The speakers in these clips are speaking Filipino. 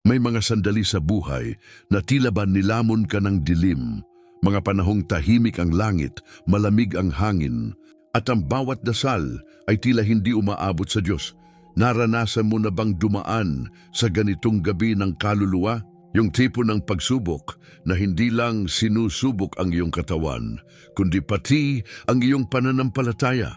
May mga sandali sa buhay na tila ba nilamon ka ng dilim, mga panahong tahimik ang langit, malamig ang hangin, at ang bawat dasal ay tila hindi umaabot sa Diyos. Naranasan mo na bang dumaan sa ganitong gabi ng kaluluwa? Yung tipo ng pagsubok na hindi lang sinusubok ang iyong katawan, kundi pati ang iyong pananampalataya.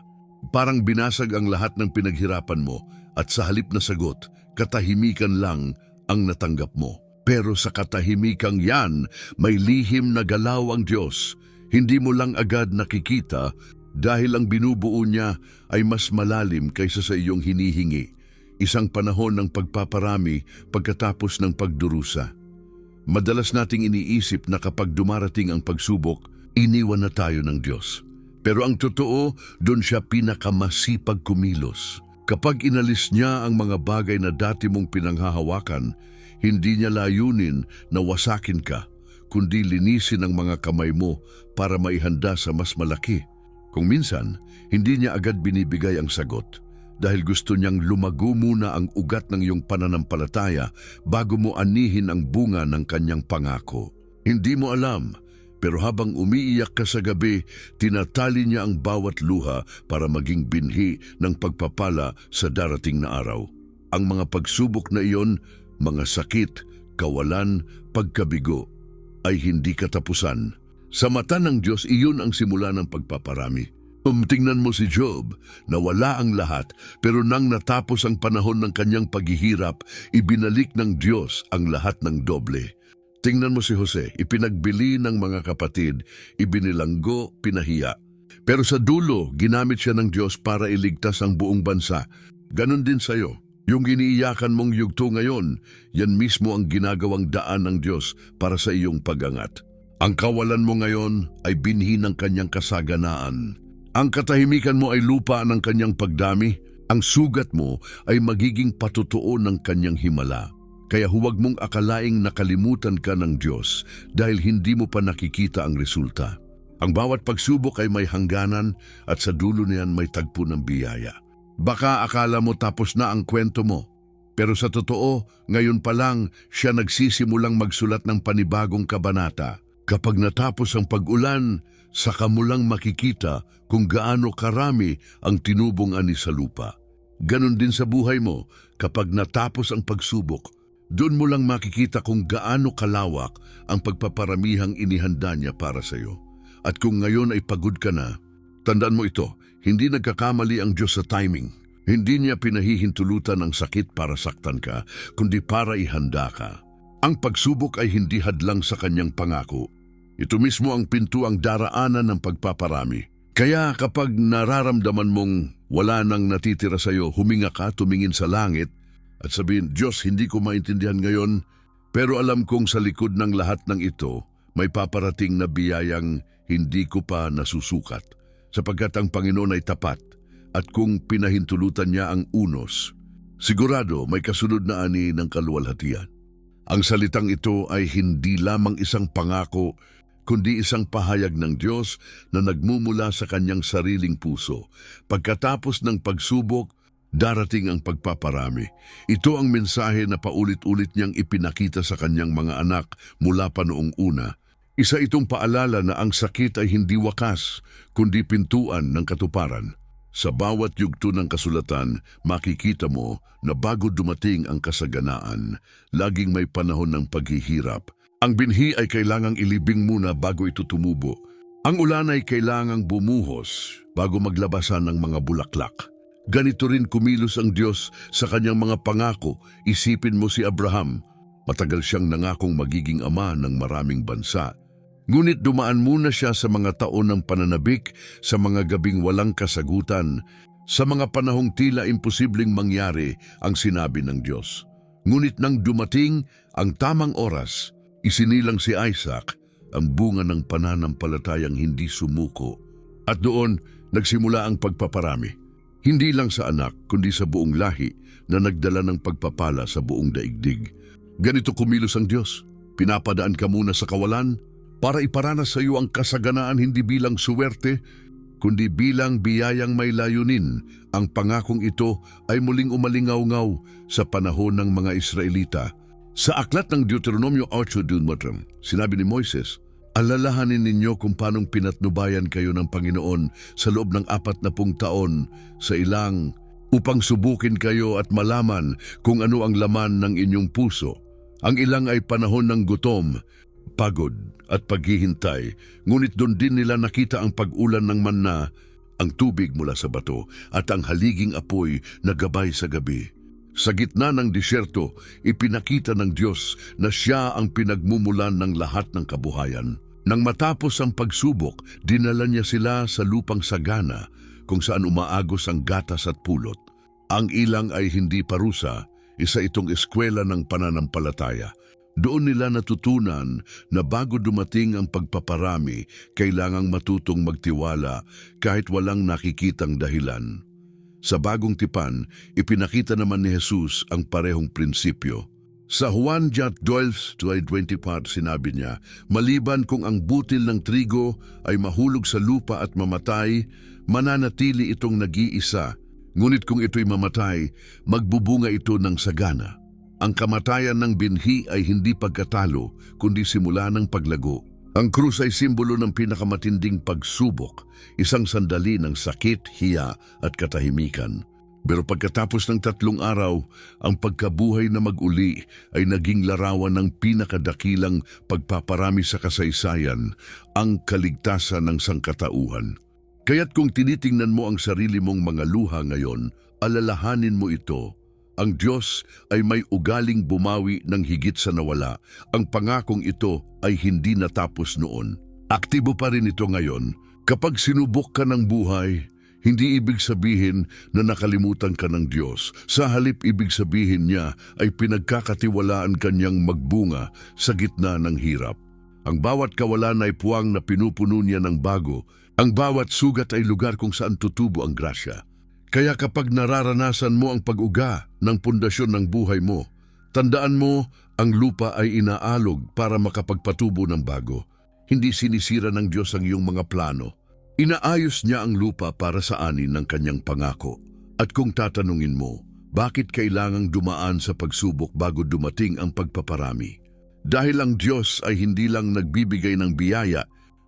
Parang binasag ang lahat ng pinaghirapan mo at sa halip na sagot, katahimikan lang ang natanggap mo. Pero sa katahimikang yan, may lihim na galaw ang Diyos. Hindi mo lang agad nakikita dahil ang binubuo niya ay mas malalim kaysa sa iyong hinihingi. Isang panahon ng pagpaparami pagkatapos ng pagdurusa. Madalas nating iniisip na kapag dumarating ang pagsubok, iniwan na tayo ng Diyos. Pero ang totoo, doon siya pinakamasipag kumilos. Kapag inalis niya ang mga bagay na dati mong pinanghahawakan, hindi niya layunin na wasakin ka, kundi linisin ang mga kamay mo para maihanda sa mas malaki. Kung minsan, hindi niya agad binibigay ang sagot dahil gusto niyang lumago muna ang ugat ng iyong pananampalataya bago mo anihin ang bunga ng kanyang pangako. Hindi mo alam, pero habang umiiyak ka sa gabi, tinatali niya ang bawat luha para maging binhi ng pagpapala sa darating na araw. Ang mga pagsubok na iyon, mga sakit, kawalan, pagkabigo, ay hindi katapusan. Sa mata ng Diyos, iyon ang simula ng pagpaparami. Tingnan mo si Job, nawala ang lahat, pero nang natapos ang panahon ng kanyang paghihirap, ibinalik ng Diyos ang lahat ng doble. Tingnan mo si Jose, ipinagbili ng mga kapatid, ibinilanggo, pinahiya. Pero sa dulo, ginamit siya ng Diyos para iligtas ang buong bansa. Ganon din sa'yo. Yung iniiyakan mong yugto ngayon, yan mismo ang ginagawang daan ng Diyos para sa iyong pagangat. Ang kawalan mo ngayon ay binhi ng kanyang kasaganaan. Ang katahimikan mo ay lupa ng kanyang pagdami. Ang sugat mo ay magiging patutuo ng kanyang himala. Kaya huwag mong akalaing nakalimutan ka ng Diyos dahil hindi mo pa nakikita ang resulta. Ang bawat pagsubok ay may hangganan at sa dulo niyan may tagpo ng biyaya. Baka akala mo tapos na ang kwento mo. Pero sa totoo, ngayon pa lang siya nagsisimulang magsulat ng panibagong kabanata. Kapag natapos ang pag-ulan, saka mo lang makikita kung gaano karami ang tinubong ani sa lupa. Ganon din sa buhay mo, kapag natapos ang pagsubok, doon mo lang makikita kung gaano kalawak ang pagpaparamihang inihanda niya para sa iyo. At kung ngayon ay pagod ka na, tandaan mo ito, hindi nagkakamali ang Diyos sa timing. Hindi niya pinahihintulutan ang sakit para saktan ka, kundi para ihanda ka. Ang pagsubok ay hindi hadlang sa kanyang pangako. Ito mismo ang pintuang daraanan ng pagpaparami. Kaya kapag nararamdaman mong wala nang natitira sa iyo, huminga ka, tumingin sa langit, at sabihin, Diyos, hindi ko maintindihan ngayon, pero alam kong sa likod ng lahat ng ito, may paparating na biyayang hindi ko pa nasusukat, sapagkat ang Panginoon ay tapat, at kung pinahintulutan niya ang unos, sigurado may kasunod na ani ng kaluwalhatian. Ang salitang ito ay hindi lamang isang pangako, kundi isang pahayag ng Diyos na nagmumula sa kanyang sariling puso. Pagkatapos ng pagsubok, darating ang pagpaparami. Ito ang mensahe na paulit-ulit niyang ipinakita sa kanyang mga anak mula pa noong una. Isa itong paalala na ang sakit ay hindi wakas, kundi pintuan ng katuparan. Sa bawat yugto ng kasulatan, makikita mo na bago dumating ang kasaganaan, laging may panahon ng paghihirap. Ang binhi ay kailangang ilibing muna bago ito tumubo. Ang ulan ay kailangang bumuhos bago maglabasan ng mga bulaklak. Ganito rin kumilos ang Diyos sa kanyang mga pangako. Isipin mo si Abraham. Matagal siyang nangakong magiging ama ng maraming bansa. Ngunit dumaan muna siya sa mga taon ng pananabik, sa mga gabing walang kasagutan, sa mga panahong tila imposibleng mangyari ang sinabi ng Diyos. Ngunit nang dumating ang tamang oras, isinilang si Isaac, ang bunga ng pananampalatayang hindi sumuko. At doon nagsimula ang pagpaparami. Hindi lang sa anak, kundi sa buong lahi na nagdala ng pagpapala sa buong daigdig. Ganito kumilos ang Diyos. Pinapadaan ka muna sa kawalan para iparanas sa iyo ang kasaganaan hindi bilang suwerte, kundi bilang biyayang may layunin. Ang pangakong ito ay muling umalingaw-ngaw sa panahon ng mga Israelita. Sa aklat ng Deuteronomio 8:2, sinabi ni Moises, alalahanin ninyo kung paanong pinatnubayan kayo ng Panginoon sa loob ng 40 taon sa ilang upang subukin kayo at malaman kung ano ang laman ng inyong puso. Ang ilang ay panahon ng gutom, pagod at paghihintay, ngunit doon din nila nakita ang pag-ulan ng manna, ang tubig mula sa bato at ang haliging apoy na gabay sa gabi. Sa gitna ng disyerto, ipinakita ng Diyos na siya ang pinagmumulan ng lahat ng kabuhayan. Nang matapos ang pagsubok, dinala niya sila sa lupang sagana kung saan umaagos ang gatas at pulot. Ang ilang ay hindi parusa, isa itong eskwela ng pananampalataya. Doon nila natutunan na bago dumating ang pagpaparami, kailangang matutong magtiwala kahit walang nakikitang dahilan. Sa bagong tipan, ipinakita naman ni Jesus ang parehong prinsipyo. Sa Juan 12:24 sinabi niya, maliban kung ang butil ng trigo ay mahulog sa lupa at mamatay, mananatili itong nag-iisa. Ngunit kung ito'y mamatay, magbubunga ito ng sagana. Ang kamatayan ng binhi ay hindi pagkatalo, kundi simula ng paglago. Ang krus ay simbolo ng pinakamatinding pagsubok, isang sandali ng sakit, hiya at katahimikan. Pero pagkatapos ng 3 araw, ang pagkabuhay na mag-uli ay naging larawan ng pinakadakilang pagpaparami sa kasaysayan, ang kaligtasan ng sangkatauhan. Kaya't kung tinitingnan mo ang sarili mong mga luha ngayon, alalahanin mo ito. Ang Diyos ay may ugaling bumawi ng higit sa nawala. Ang pangakong ito ay hindi natapos noon. Aktibo pa rin ito ngayon. Kapag sinubok ka ng buhay, hindi ibig sabihin na nakalimutan ka ng Diyos. Sa halip, ibig sabihin niya ay pinagkakatiwalaan kanyang magbunga sa gitna ng hirap. Ang bawat kawalan ay puwang na pinupuno niya ng bago. Ang bawat sugat ay lugar kung saan tutubo ang grasya. Kaya kapag nararanasan mo ang pag-uga ng pundasyon ng buhay mo, tandaan mo ang lupa ay inaalog para makapagpatubo ng bago. Hindi sinisira ng Diyos ang iyong mga plano. Inaayos niya ang lupa para sa anin ng kanyang pangako. At kung tatanungin mo, bakit kailangang dumaan sa pagsubok bago dumating ang pagpaparami? Dahil ang Diyos ay hindi lang nagbibigay ng biyaya,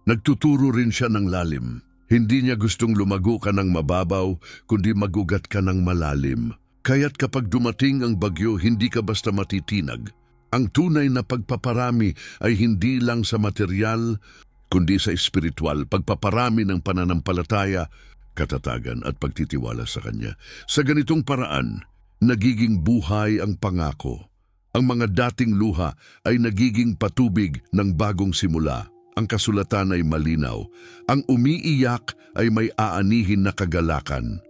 nagtuturo rin siya ng lalim. Hindi niya gustong lumago ka ng mababaw, kundi magugat ka ng malalim. Kaya't kapag dumating ang bagyo, hindi ka basta matitinag. Ang tunay na pagpaparami ay hindi lang sa material, kundi sa espiritual, pagpaparami ng pananampalataya, katatagan at pagtitiwala sa Kanya. Sa ganitong paraan, nagiging buhay ang pangako. Ang mga dating luha ay nagiging patubig ng bagong simula. Ang kasulatan ay malinaw. Ang umiiyak ay may aanihin na kagalakan.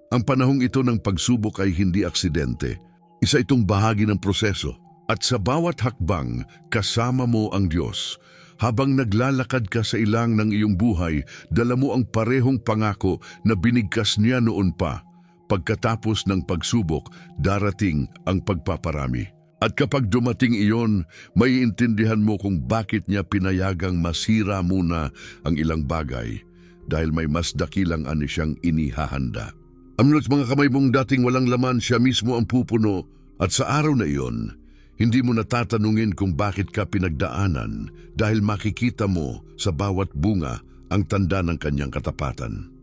Ang panahong ito ng pagsubok ay hindi aksidente. Isa itong bahagi ng proseso. At sa bawat hakbang, kasama mo ang Diyos. Habang naglalakad ka sa ilang ng iyong buhay, dala mo ang parehong pangako na binigkas niya noon pa. Pagkatapos ng pagsubok, darating ang pagpaparami. At kapag dumating iyon, may intindihan mo kung bakit niya pinayagang masira muna ang ilang bagay dahil may mas dakilang ani siyang inihahanda. Amnot mga kamay mong dating walang laman, siya mismo ang pupuno at sa araw na iyon, hindi mo natatanungin kung bakit ka pinagdaanan dahil makikita mo sa bawat bunga ang tanda ng kanyang katapatan.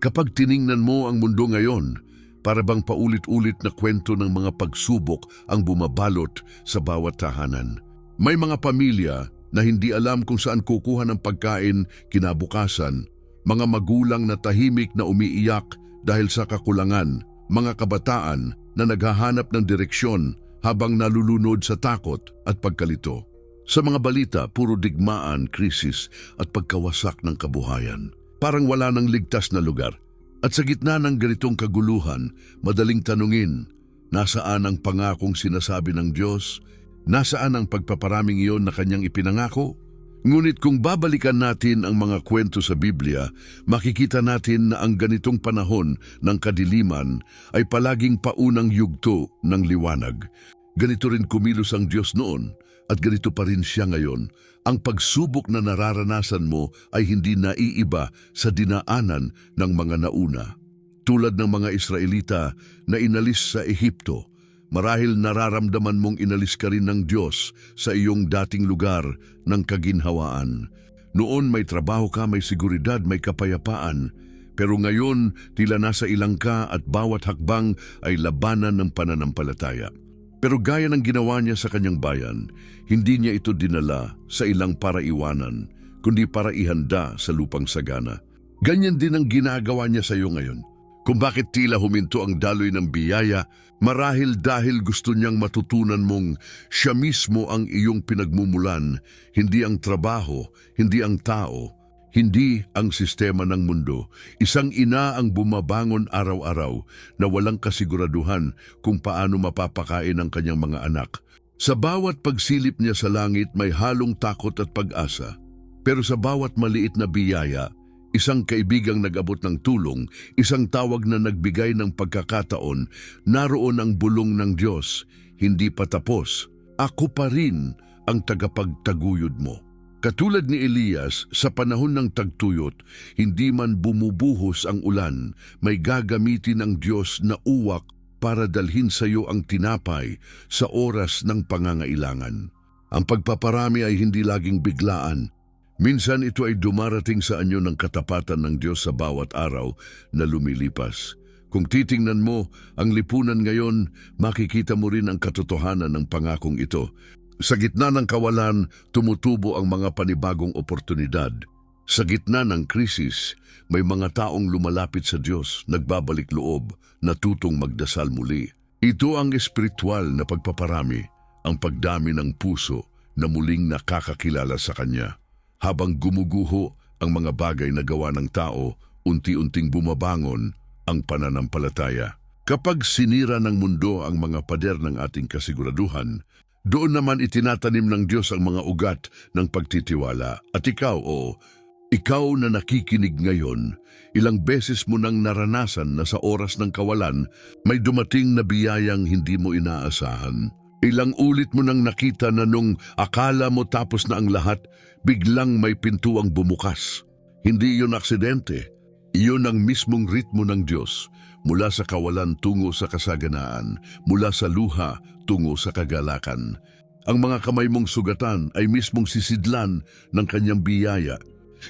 Kapag tiningnan mo ang mundo ngayon, para bang paulit-ulit na kwento ng mga pagsubok ang bumabalot sa bawat tahanan. May mga pamilya na hindi alam kung saan kukuha ng pagkain kinabukasan, mga magulang na tahimik na umiiyak dahil sa kakulangan, mga kabataan na naghahanap ng direksyon habang nalulunod sa takot at pagkalito. Sa mga balita, puro digmaan, krisis at pagkawasak ng kabuhayan. Parang wala nang ligtas na lugar. At sa gitna ng ganitong kaguluhan, madaling tanungin, nasaan ang pangakong sinasabi ng Diyos? Nasaan ang pagpaparaming iyon na kanyang ipinangako? Ngunit kung babalikan natin ang mga kwento sa Biblia, makikita natin na ang ganitong panahon ng kadiliman ay palaging paunang yugto ng liwanag. Ganito rin kumilos ang Diyos noon at ganito pa rin siya ngayon. Ang pagsubok na nararanasan mo ay hindi naiiba sa dinaanan ng mga nauna. Tulad ng mga Israelita na inalis sa Ehipto, Marahil nararamdaman mong inalis ka rin ng Diyos sa iyong dating lugar ng kaginhawaan. Noon may trabaho ka, may seguridad, may kapayapaan. Pero ngayon, tila nasa ilang ka at bawat hakbang ay labanan ng pananampalataya. Pero gaya ng ginawa niya sa kanyang bayan, hindi niya ito dinala sa ilang para iwanan, kundi para ihanda sa lupang sagana. Ganyan din ang ginagawa niya sa iyo ngayon. Kung bakit tila huminto ang daloy ng biyaya, marahil dahil gusto niyang matutunan mong siya mismo ang iyong pinagmumulan, hindi ang trabaho, hindi ang tao, hindi ang sistema ng mundo. Isang ina ang bumabangon araw-araw na walang kasiguraduhan kung paano mapapakain ang kanyang mga anak. Sa bawat pagsilip niya sa langit may halong takot at pag-asa. Pero sa bawat maliit na biyaya, isang kaibigang nag-abot ng tulong, isang tawag na nagbigay ng pagkakataon, naroon ang bulong ng Diyos. Hindi pa tapos, ako pa rin ang tagapagtaguyod mo. Katulad ni Elias, sa panahon ng tagtuyot, hindi man bumubuhos ang ulan, may gagamitin ng Diyos na uwak para dalhin sa iyo ang tinapay sa oras ng pangangailangan. Ang pagpaparami ay hindi laging biglaan. Minsan ito ay dumarating sa anyo ng katapatan ng Diyos sa bawat araw na lumilipas. Kung titingnan mo ang lipunan ngayon, makikita mo rin ang katotohanan ng pangakong ito. Sa gitna ng kawalan, tumutubo ang mga panibagong oportunidad. Sa gitna ng krisis, may mga taong lumalapit sa Diyos, nagbabalik loob, natutong magdasal muli. Ito ang espiritual na pagpaparami, ang pagdami ng puso na muling nakakakilala sa Kanya. Habang gumuguho ang mga bagay na gawa ng tao, unti-unting bumabangon ang pananampalataya. Kapag sinira ng mundo ang mga pader ng ating kasiguraduhan, doon naman itinatanim ng Diyos ang mga ugat ng pagtitiwala. At ikaw na nakikinig ngayon, ilang beses mo nang naranasan na sa oras ng kawalan, may dumating na biyayang hindi mo inaasahan. Ilang ulit mo nang nakita na nung akala mo tapos na ang lahat, biglang may pintuang bumukas. Hindi iyon aksidente, iyon ang mismong ritmo ng Diyos, mula sa kawalan tungo sa kasaganaan, mula sa luha tungo sa kagalakan. Ang mga kamay mong sugatan ay mismong sisidlan ng kanyang biyaya.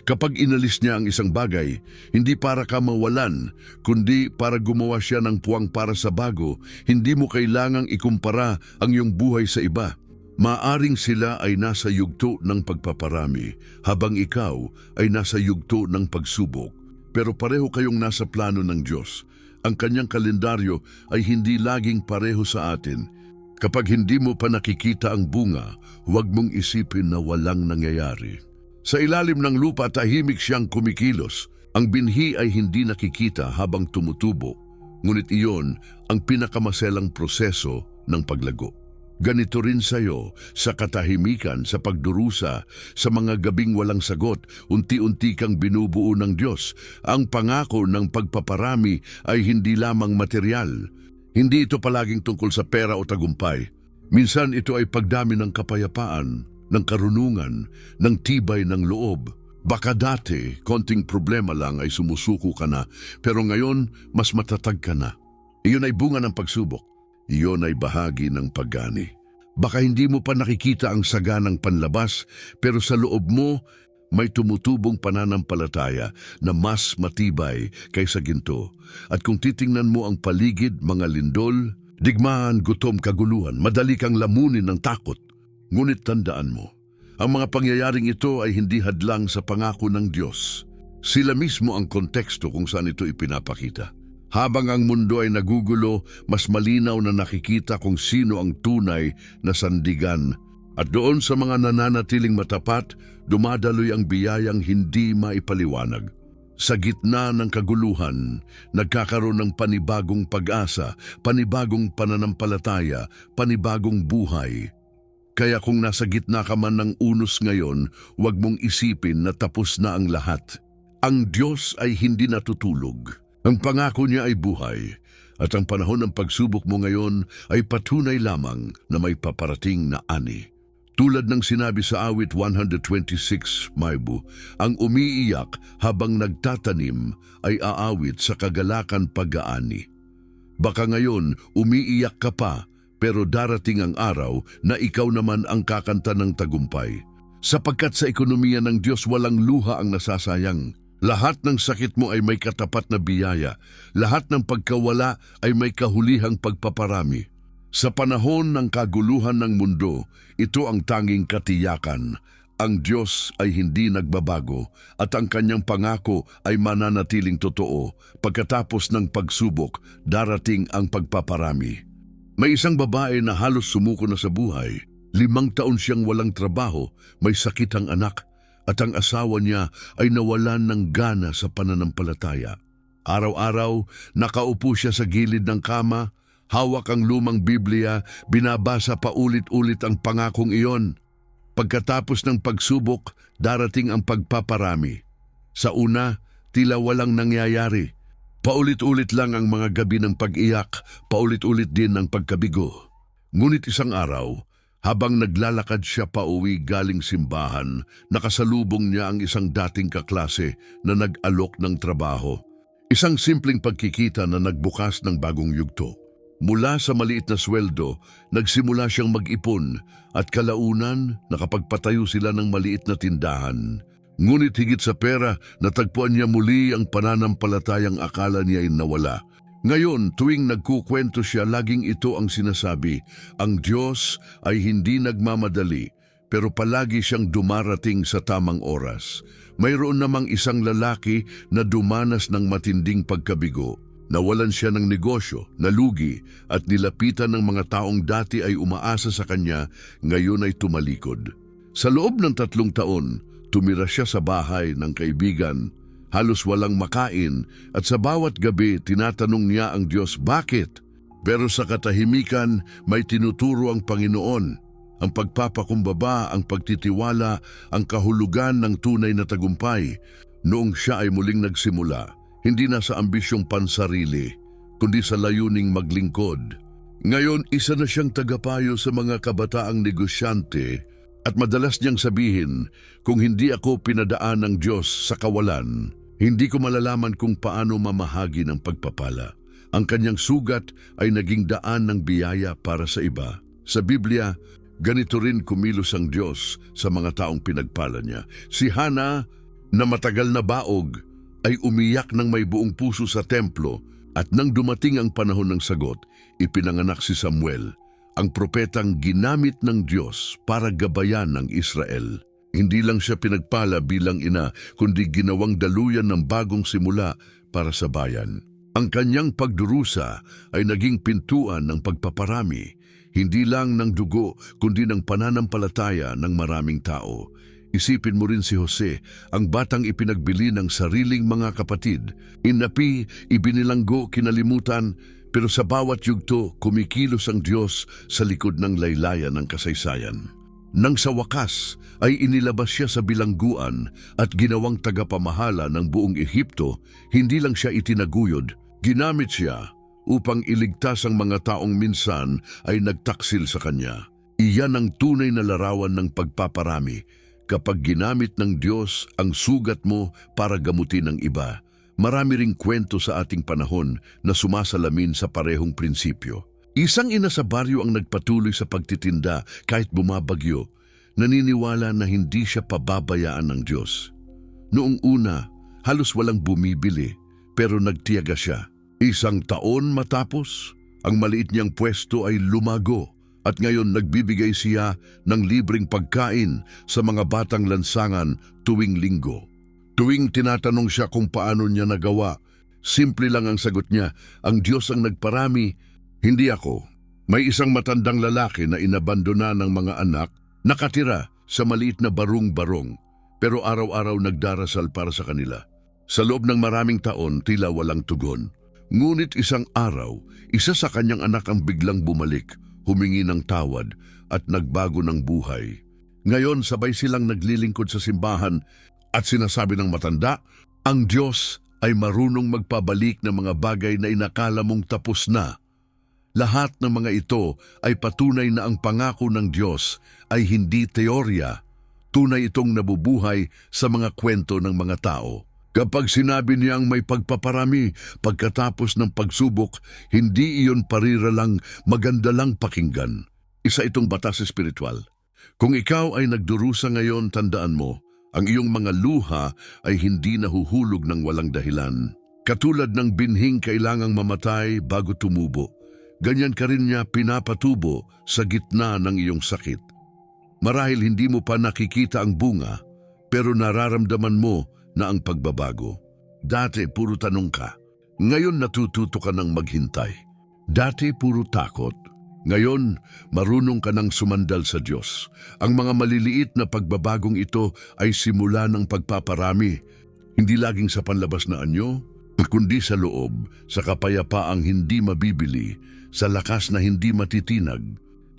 Kapag inalis niya ang isang bagay, hindi para ka mawalan, kundi para gumawa siya ng puwang para sa bago, hindi mo kailangang ikumpara ang iyong buhay sa iba. Maaring sila ay nasa yugto ng pagpaparami, habang ikaw ay nasa yugto ng pagsubok. Pero pareho kayong nasa plano ng Diyos. Ang kanyang kalendaryo ay hindi laging pareho sa atin. Kapag hindi mo pa nakikita ang bunga, huwag mong isipin na walang nangyayari. Sa ilalim ng lupa, tahimik siyang kumikilos. Ang binhi ay hindi nakikita habang tumutubo. Ngunit iyon ang pinakamaselang proseso ng paglago. Ganito rin sa iyo, sa katahimikan, sa pagdurusa, sa mga gabing walang sagot, unti-unti kang binubuo ng Diyos. Ang pangako ng pagpaparami ay hindi lamang material. Hindi ito palaging tungkol sa pera o tagumpay. Minsan ito ay pagdami ng kapayapaan, ng karunungan, ng tibay ng loob. Baka dati, konting problema lang ay sumusuko ka na, pero ngayon, mas matatag ka na. Iyon ay bunga ng pagsubok. Iyon ay bahagi ng paggani. Baka hindi mo pa nakikita ang saganang panlabas, pero sa loob mo, may tumutubong pananampalataya na mas matibay kaysa ginto. At kung titingnan mo ang paligid, mga lindol, digmaan, gutom, kaguluhan, madali kang lamunin ng takot. Ngunit tandaan mo, ang mga pangyayaring ito ay hindi hadlang sa pangako ng Diyos. Sila mismo ang konteksto kung saan ito ipinapakita. Habang ang mundo ay nagugulo, mas malinaw na nakikita kung sino ang tunay na sandigan. At doon sa mga nananatiling matapat, dumadaloy ang biyayang hindi maipaliwanag. Sa gitna ng kaguluhan, nagkakaroon ng panibagong pag-asa, panibagong pananampalataya, panibagong buhay. Kaya kung nasa gitna ka man ng unos ngayon, huwag mong isipin na tapos na ang lahat. Ang Diyos ay hindi natutulog. Ang pangako niya ay buhay, at ang panahon ng pagsubok mo ngayon ay patunay lamang na may paparating na ani. Tulad ng sinabi sa awit 126, Maibu, ang umiiyak habang nagtatanim ay aawit sa kagalakan pag-aani. Baka ngayon umiiyak ka pa, pero darating ang araw na ikaw naman ang kakanta ng tagumpay. Sapagkat sa ekonomiya ng Diyos walang luha ang nasasayang. Lahat ng sakit mo ay may katapat na biyaya. Lahat ng pagkawala ay may kahulihang pagpaparami. Sa panahon ng kaguluhan ng mundo, ito ang tanging katiyakan. Ang Diyos ay hindi nagbabago at ang kanyang pangako ay mananatiling totoo. Pagkatapos ng pagsubok, darating ang pagpaparami. May isang babae na halos sumuko na sa buhay. 5 taon siyang walang trabaho, may sakit ang anak, at ang asawa niya ay nawalan ng gana sa pananampalataya. Araw-araw, nakaupo siya sa gilid ng kama, hawak ang lumang Biblia, binabasa paulit-ulit ang pangakong iyon. Pagkatapos ng pagsubok, darating ang pagpaparami. Sa una, tila walang nangyayari. Paulit-ulit lang ang mga gabi ng pag-iyak, paulit-ulit din ang pagkabigo. Ngunit isang araw, habang naglalakad siya pauwi galing simbahan, nakasalubong niya ang isang dating kaklase na nag-alok ng trabaho. Isang simpleng pagkikita na nagbukas ng bagong yugto. Mula sa maliit na sweldo, nagsimula siyang mag-ipon at kalaunan nakapagpatayo sila ng maliit na tindahan. Ngunit higit sa pera, natagpuan niya muli ang pananampalatayang akala niya ay nawala. Ngayon, tuwing nagkukwento siya, laging ito ang sinasabi, ang Diyos ay hindi nagmamadali, pero palagi siyang dumarating sa tamang oras. Mayroon namang isang lalaki na dumanas ng matinding pagkabigo. Nawalan siya ng negosyo, nalugi, at nilapitan ng mga taong dati ay umaasa sa kanya, ngayon ay tumalikod. Sa loob ng 3 taon, tumira siya sa bahay ng kaibigan. Halos walang makain at sa bawat gabi tinatanong niya ang Diyos, bakit? Pero sa katahimikan may tinuturo ang Panginoon. Ang pagpapakumbaba, ang pagtitiwala, ang kahulugan ng tunay na tagumpay. Noong siya ay muling nagsimula, hindi na sa ambisyong pansarili, kundi sa layuning maglingkod. Ngayon, isa na siyang tagapayo sa mga kabataang negosyante at madalas niyang sabihin, kung hindi ako pinadaan ng Diyos sa kawalan, hindi ko malalaman kung paano mamahagi ng pagpapala. Ang kanyang sugat ay naging daan ng biyaya para sa iba. Sa Biblia, ganito rin kumilos ang Diyos sa mga taong pinagpala niya. Si Hana, na matagal na baog, ay umiyak ng may buong puso sa templo at nang dumating ang panahon ng sagot, ipinanganak si Samuel, ang propetang ginamit ng Diyos para gabayan ng Israel. Hindi lang siya pinagpala bilang ina, kundi ginawang daluyan ng bagong simula para sa bayan. Ang kanyang pagdurusa ay naging pintuan ng pagpaparami, hindi lang ng dugo, kundi ng pananampalataya ng maraming tao. Isipin mo rin si Jose, ang batang ipinagbili ng sariling mga kapatid. Inapi, ibinilanggo, kinalimutan, pero sa bawat yugto, kumikilos ang Diyos sa likod ng laylayan ng kasaysayan. Nang sa wakas ay inilabas siya sa bilangguan at ginawang tagapamahala ng buong Ehipto, hindi lang siya itinaguyod, ginamit siya upang iligtas ang mga taong minsan ay nagtaksil sa kanya. Iyan ang tunay na larawan ng pagpaparami. Kapag ginamit ng Diyos ang sugat mo para gamutin ng iba, marami ring kwento sa ating panahon na sumasalamin sa parehong prinsipyo. Isang ina sa baryo ang nagpatuloy sa pagtitinda kahit bumabagyo, naniniwala na hindi siya pababayaan ng Diyos. Noong una, halos walang bumibili, pero nagtiyaga siya. 1 taon matapos, ang maliit niyang pwesto ay lumago. At ngayon nagbibigay siya ng libreng pagkain sa mga batang lansangan tuwing linggo. Tuwing tinatanong siya kung paano niya nagawa, simple lang ang sagot niya, ang Diyos ang nagparami, hindi ako. May isang matandang lalaki na inabandona ng mga anak, nakatira sa maliit na barong-barong, pero araw-araw nagdarasal para sa kanila. Sa loob ng maraming taon, tila walang tugon. Ngunit isang araw, isa sa kanyang anak ang biglang bumalik, humingi ng tawad at nagbago ng buhay. Ngayon sabay silang naglilingkod sa simbahan at sinasabi ng matanda, ang Diyos ay marunong magpabalik ng mga bagay na inakala mong tapos na. Lahat ng mga ito ay patunay na ang pangako ng Diyos ay hindi teorya. Tunay itong nabubuhay sa mga kwento ng mga tao. Kapag sinabi niyang may pagpaparami pagkatapos ng pagsubok, hindi iyon parira lang, maganda lang pakinggan. Isa itong batas espiritual. Kung ikaw ay nagdurusa ngayon, tandaan mo, ang iyong mga luha ay hindi nahuhulog ng walang dahilan. Katulad ng binhing kailangang mamatay bago tumubo, ganyan ka rin niya pinapatubo sa gitna ng iyong sakit. Marahil hindi mo pa nakikita ang bunga, pero nararamdaman mo na ang pagbabago. Dati puro tanong ka, ngayon natututo ka ng maghintay. Dati puro takot, ngayon marunong ka ng sumandal sa Diyos. Ang mga maliliit na pagbabagong ito ay simula ng pagpaparami, hindi laging sa panlabas na anyo, kundi sa loob, sa kapayapaang hindi mabibili, sa lakas na hindi matitinag,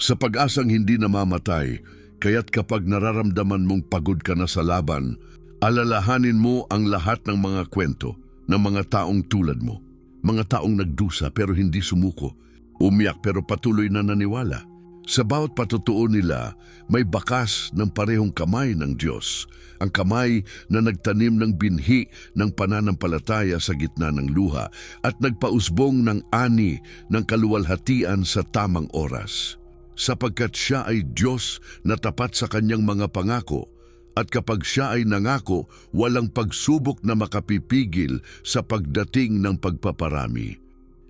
sa pag-asang hindi namamatay. Kaya't kapag nararamdaman mong pagod ka na sa laban, alalahanin mo ang lahat ng mga kwento ng mga taong tulad mo. Mga taong nagdusa pero hindi sumuko, umiyak pero patuloy na naniwala. Sa bawat patutuo nila, may bakas ng parehong kamay ng Diyos. Ang kamay na nagtanim ng binhi ng pananampalataya sa gitna ng luha at nagpausbong ng ani ng kaluwalhatian sa tamang oras. Sapagkat siya ay Diyos na tapat sa kanyang mga pangako, at kapag siya ay nangako, walang pagsubok na makapipigil sa pagdating ng pagpaparami.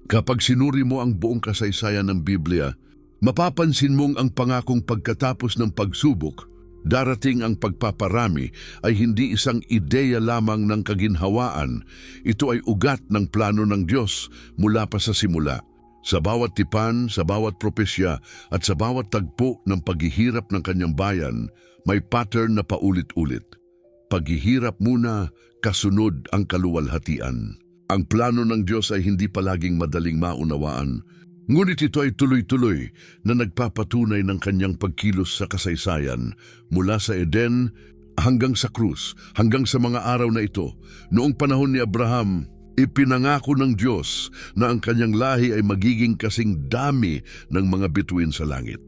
Kapag sinuri mo ang buong kasaysayan ng Biblia, mapapansin mong ang pangakong pagkatapos ng pagsubok, darating ang pagpaparami ay hindi isang ideya lamang ng kaginhawaan. Ito ay ugat ng plano ng Diyos mula pa sa simula. Sa bawat tipan, sa bawat propesya, at sa bawat tagpo ng paghihirap ng kanyang bayan, may pattern na paulit-ulit. Paghihirap muna, kasunod ang kaluwalhatian. Ang plano ng Diyos ay hindi palaging madaling maunawaan, ngunit ito ay tuloy-tuloy na nagpapatunay ng kanyang pagkilos sa kasaysayan mula sa Eden hanggang sa krus, hanggang sa mga araw na ito. Noong panahon ni Abraham, ipinangako ng Diyos na ang kanyang lahi ay magiging kasing dami ng mga bituin sa langit.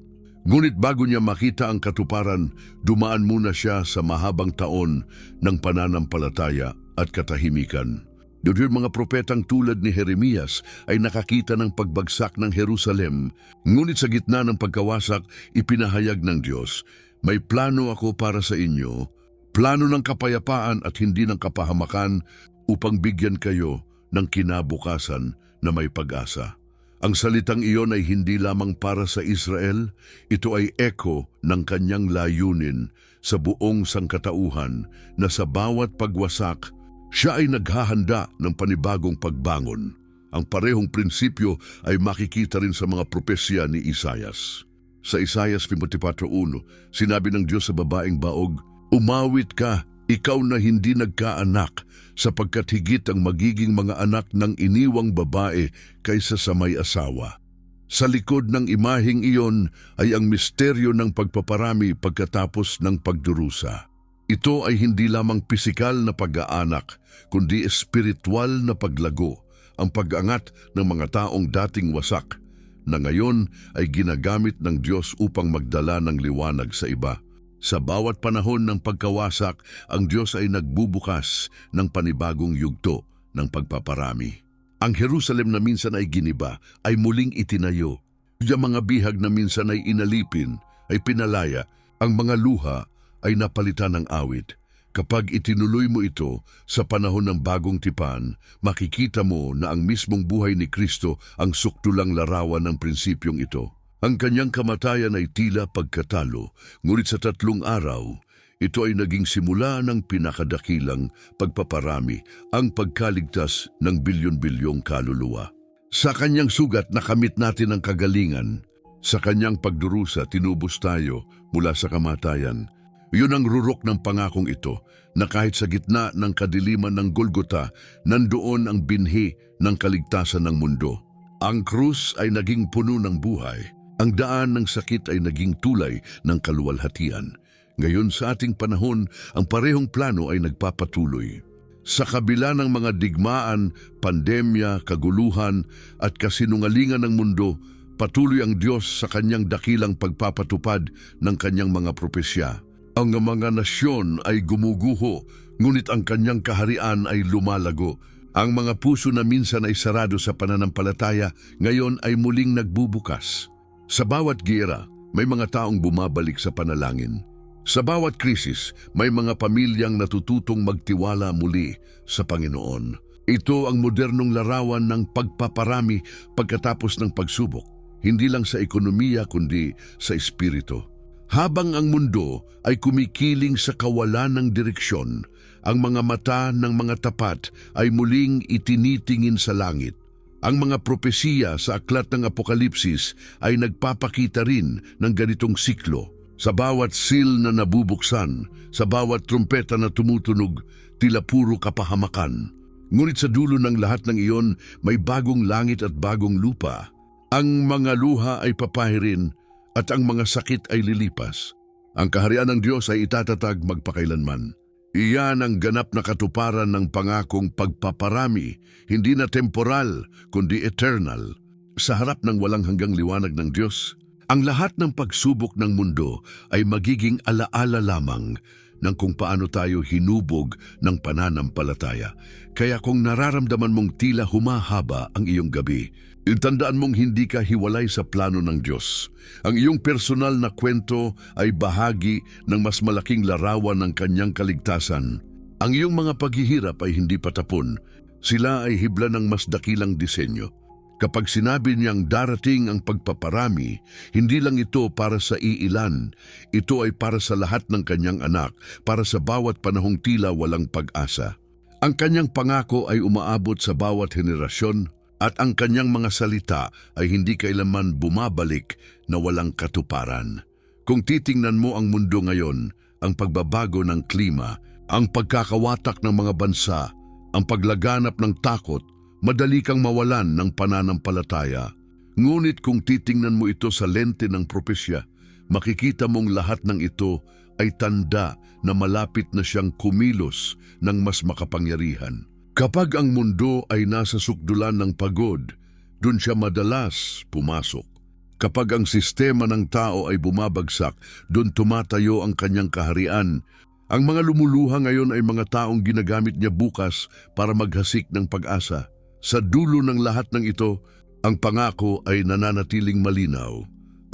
Ngunit bago niya makita ang katuparan, dumaan muna siya sa mahabang taon ng pananampalataya at katahimikan. Yung mga propetang tulad ni Jeremias ay nakakita ng pagbagsak ng Jerusalem, ngunit sa gitna ng pagkawasak, ipinahayag ng Diyos, "May plano ako para sa inyo, plano ng kapayapaan at hindi ng kapahamakan, upang bigyan kayo ng kinabukasan na may pag-asa." Ang salitang iyon ay hindi lamang para sa Israel, ito ay echo ng kanyang layunin sa buong sangkatauhan na sa bawat pagwasak, siya ay naghahanda ng panibagong pagbangon. Ang parehong prinsipyo ay makikita rin sa mga propesya ni Isaias. Sa Isaias 54:1, sinabi ng Diyos sa babaeng baog, "Umawit ka, ikaw na hindi nagkaanak, sapagkat higit ang magiging mga anak ng iniwang babae kaysa sa may asawa." Sa likod ng imaheng iyon ay ang misteryo ng pagpaparami pagkatapos ng pagdurusa. Ito ay hindi lamang pisikal na pag-aanak, kundi espiritual na paglago, ang pag-angat ng mga taong dating wasak, na ngayon ay ginagamit ng Diyos upang magdala ng liwanag sa iba. Sa bawat panahon ng pagkawasak, ang Diyos ay nagbubukas ng panibagong yugto ng pagpaparami. Ang Jerusalem na minsan ay giniba, ay muling itinayo. Yung mga bihag na minsan ay inalipin, ay pinalaya. Ang mga luha ay napalitan ng awit. Kapag itinuloy mo ito sa panahon ng bagong tipan, makikita mo na ang mismong buhay ni Kristo ang sukdulang larawan ng prinsipyong ito. Ang kanyang kamatayan ay tila pagkatalo, ngunit sa 3 araw, ito ay naging simula ng pinakadakilang pagpaparami, ang pagkaligtas ng bilyon-bilyong kaluluwa. Sa kanyang sugat nakamit natin ang kagalingan. Sa kanyang pagdurusa tinubos tayo mula sa kamatayan. Yun ang rurok ng pangakong ito, na kahit sa gitna ng kadiliman ng Golgota, nandoon ang binhi ng kaligtasan ng mundo. Ang krus ay naging puno ng buhay. Ang daan ng sakit ay naging tulay ng kaluwalhatian. Ngayon sa ating panahon, ang parehong plano ay nagpapatuloy. Sa kabila ng mga digmaan, pandemya, kaguluhan at kasinungalingan ng mundo, patuloy ang Diyos sa kanyang dakilang pagpapatupad ng kanyang mga propesya. Ang mga nasyon ay gumuguho, ngunit ang kanyang kaharian ay lumalago. Ang mga puso na minsan ay sarado sa pananampalataya, ngayon ay muling nagbubukas. Sa bawat giyera, may mga taong bumabalik sa panalangin. Sa bawat krisis, may mga pamilyang natututong magtiwala muli sa Panginoon. Ito ang modernong larawan ng pagpaparami pagkatapos ng pagsubok, hindi lang sa ekonomiya kundi sa espiritu. Habang ang mundo ay kumikiling sa kawalan ng direksyon, ang mga mata ng mga tapat ay muling itinitingin sa langit. Ang mga propesiya sa aklat ng Apokalipsis ay nagpapakita rin ng ganitong siklo. Sa bawat seal na nabubuksan, sa bawat trumpeta na tumutunog, tila puro kapahamakan. Ngunit sa dulo ng lahat ng iyon, may bagong langit at bagong lupa. Ang mga luha ay papahirin at ang mga sakit ay lilipas. Ang kaharian ng Diyos ay itatatag magpakailanman. Iyan ang ganap na katuparan ng pangakong pagpaparami, hindi na temporal, kundi eternal. Sa harap ng walang hanggang liwanag ng Diyos, ang lahat ng pagsubok ng mundo ay magiging alaala lamang ng kung paano tayo hinubog ng pananampalataya. Kaya kung nararamdaman mong tila humahaba ang iyong gabi, tandaan mong hindi ka hiwalay sa plano ng Diyos. Ang iyong personal na kwento ay bahagi ng mas malaking larawan ng kanyang kaligtasan. Ang iyong mga paghihirap ay hindi patapon. Sila ay hibla ng mas dakilang disenyo. Kapag sinabi niyang darating ang pagpaparami, hindi lang ito para sa iilan. Ito ay para sa lahat ng kanyang anak, para sa bawat panahong tila walang pag-asa. Ang kanyang pangako ay umaabot sa bawat henerasyon, at ang kanyang mga salita ay hindi kailanman bumabalik na walang katuparan. Kung titingnan mo ang mundo ngayon, ang pagbabago ng klima, ang pagkakawatak ng mga bansa, ang paglaganap ng takot, madali kang mawalan ng pananampalataya. Ngunit kung titingnan mo ito sa lente ng propesya, makikita mong lahat ng ito ay tanda na malapit na siyang kumilos ng mas makapangyarihan. Kapag ang mundo ay nasa sukdulan ng pagod, dun siya madalas pumasok. Kapag ang sistema ng tao ay bumabagsak, dun tumatayo ang kanyang kaharian. Ang mga lumuluha ngayon ay mga taong ginagamit niya bukas para maghasik ng pag-asa. Sa dulo ng lahat ng ito, ang pangako ay nananatiling malinaw.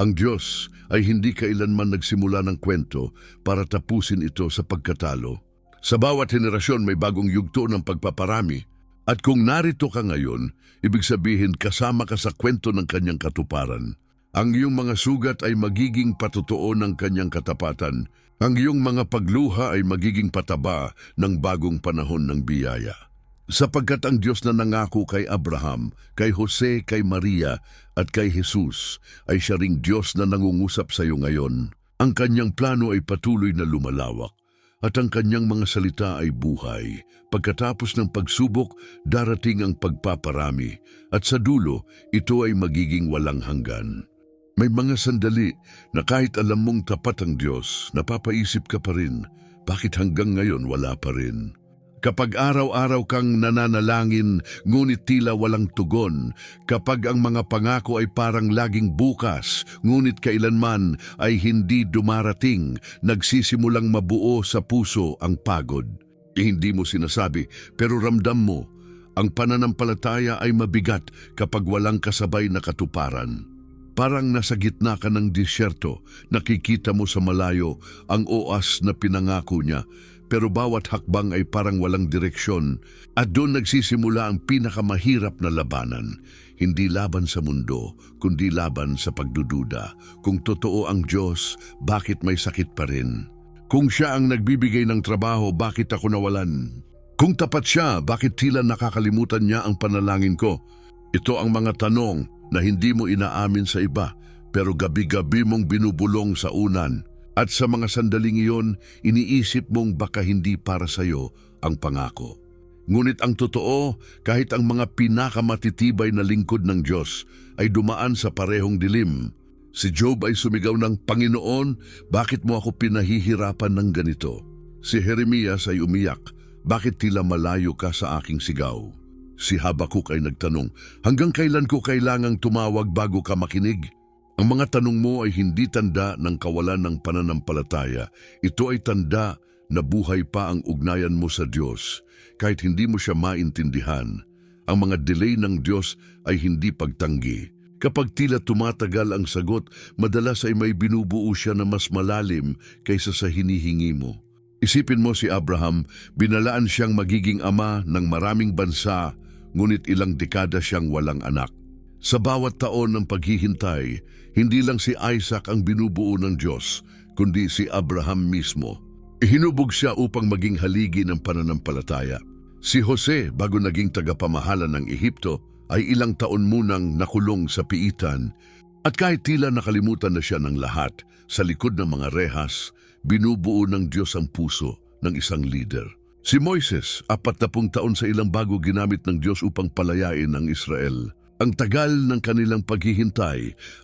Ang Diyos ay hindi kailanman nagsimula ng kwento para tapusin ito sa pagkatalo. Sa bawat henerasyon may bagong yugto ng pagpaparami. At kung narito ka ngayon, ibig sabihin kasama ka sa kwento ng kanyang katuparan. Ang iyong mga sugat ay magiging patotoo ng kanyang katapatan. Ang iyong mga pagluha ay magiging pataba ng bagong panahon ng biyaya. Sapagkat ang Diyos na nangako kay Abraham, kay Jose, kay Maria, at kay Jesus, ay siya ring Diyos na nangungusap sa iyo ngayon. Ang kanyang plano ay patuloy na lumalawak. At ang kanyang mga salita ay buhay. Pagkatapos ng pagsubok, darating ang pagpaparami. At sa dulo, ito ay magiging walang hanggan. May mga sandali na kahit alam mong tapat ang Diyos, napapaisip ka pa rin, bakit hanggang ngayon wala pa rin? Kapag araw-araw kang nananalangin, ngunit tila walang tugon. Kapag ang mga pangako ay parang laging bukas, ngunit kailanman ay hindi dumarating, nagsisimulang mabuo sa puso ang pagod. Hindi mo sinasabi, pero ramdam mo, ang pananampalataya ay mabigat kapag walang kasabay na katuparan. Parang nasa gitna ka ng disyerto, nakikita mo sa malayo ang oas na pinangako niya, pero bawat hakbang ay parang walang direksyon at doon nagsisimula ang pinakamahirap na labanan. Hindi laban sa mundo, kundi laban sa pagdududa. Kung totoo ang Diyos, bakit may sakit pa rin? Kung siya ang nagbibigay ng trabaho, bakit ako nawalan? Kung tapat siya, bakit tila nakakalimutan niya ang panalangin ko? Ito ang mga tanong na hindi mo inaamin sa iba, pero gabi-gabi mong binubulong sa unan. At sa mga sandaling iyon, iniisip mong baka hindi para sa iyo ang pangako. Ngunit ang totoo, kahit ang mga pinakamatitibay na lingkod ng Diyos ay dumaan sa parehong dilim. Si Job ay sumigaw ng, Panginoon, bakit mo ako pinahihirapan ng ganito? Si Jeremias ay umiyak, bakit tila malayo ka sa aking sigaw? Si Habakuk ay nagtanong, hanggang kailan ko kailangang tumawag bago ka makinig? Ang mga tanong mo ay hindi tanda ng kawalan ng pananampalataya. Ito ay tanda na buhay pa ang ugnayan mo sa Diyos, kahit hindi mo siya maintindihan. Ang mga delay ng Diyos ay hindi pagtanggi. Kapag tila tumatagal ang sagot, madalas ay may binubuo siya na mas malalim kaysa sa hinihingi mo. Isipin mo si Abraham, binalaan siyang magiging ama ng maraming bansa, ngunit ilang dekada siyang walang anak. Sa bawat taon ng paghihintay, hindi lang si Isaac ang binubuo ng Diyos, kundi si Abraham mismo. Ihinubog siya upang maging haligi ng pananampalataya. Si Jose, bago naging tagapamahala ng Ehipto, ay ilang taon munang nakulong sa piitan. At kahit tila nakalimutan na siya ng lahat, sa likod ng mga rehas, binubuo ng Diyos ang puso ng isang leader. Si Moises, 40 taon sa ilang bago ginamit ng Diyos upang palayain ang Israel. Ang tagal ng kanilang paghihintay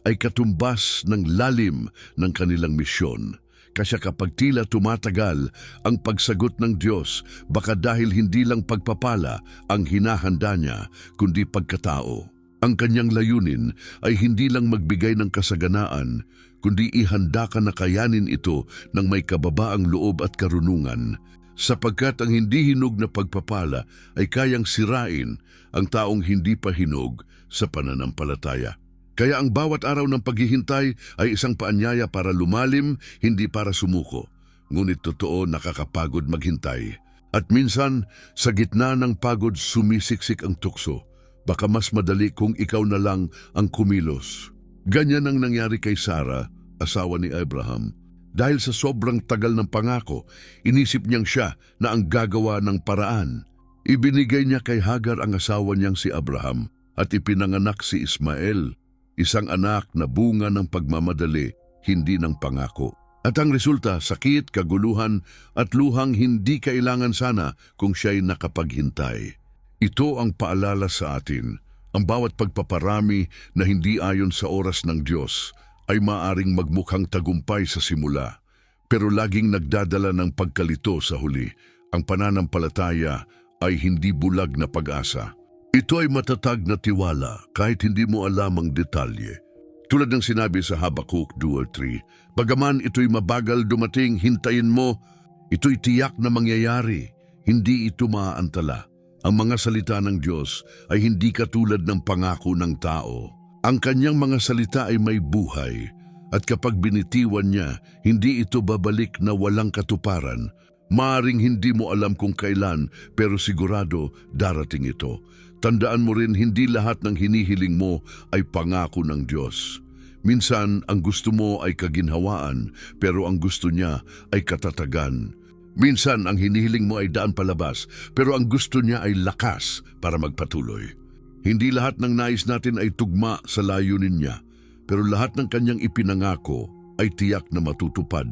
ay katumbas ng lalim ng kanilang misyon. Kasi kapag tila tumatagal ang pagsagot ng Diyos, baka dahil hindi lang pagpapala ang hinahanda niya, kundi pagkatao. Ang kanyang layunin ay hindi lang magbigay ng kasaganaan, kundi ihanda ka na kayanin ito ng may kababaang loob at karunungan. Sapagkat ang hindi hinog na pagpapala ay kayang sirain ang taong hindi pa hinog sa pananampalataya. Kaya ang bawat araw ng paghihintay ay isang paanyaya para lumalim, hindi para sumuko. Ngunit totoo, nakakapagod maghintay. At minsan, sa gitna ng pagod, sumisiksik ang tukso. Baka mas madali kung ikaw na lang ang kumilos. Ganyan ang nangyari kay Sarah, asawa ni Abraham. Dahil sa sobrang tagal ng pangako, inisip niyang siya na ang gagawa ng paraan. Ibinigay niya kay Hagar ang asawa niyang si Abraham at ipinanganak si Ismael, isang anak na bunga ng pagmamadali, hindi ng pangako. At ang resulta, sakit, kaguluhan at luhang hindi kailangan sana kung siya'y nakapaghintay. Ito ang paalala sa atin. Ang bawat pagpaparami na hindi ayon sa oras ng Diyos ay maaring magmukhang tagumpay sa simula, pero laging nagdadala ng pagkalito sa huli. Ang pananampalataya ay hindi bulag na pag-asa. Ito ay matatag na tiwala kahit hindi mo alam ang detalye. Tulad ng sinabi sa Habakuk 2:3, bagaman ito'y mabagal dumating, hintayin mo, ito'y tiyak na mangyayari, hindi ito maaantala. Ang mga salita ng Diyos ay hindi katulad ng pangako ng tao. Ang kanyang mga salita ay may buhay, at kapag binitiwan niya, hindi ito babalik na walang katuparan. Maaring hindi mo alam kung kailan, pero sigurado darating ito. Tandaan mo rin, hindi lahat ng hinihiling mo ay pangako ng Diyos. Minsan, ang gusto mo ay kaginhawaan, pero ang gusto niya ay katatagan. Minsan, ang hinihiling mo ay daan palabas, pero ang gusto niya ay lakas para magpatuloy. Hindi lahat ng nais natin ay tugma sa layunin niya, pero lahat ng kanyang ipinangako ay tiyak na matutupad.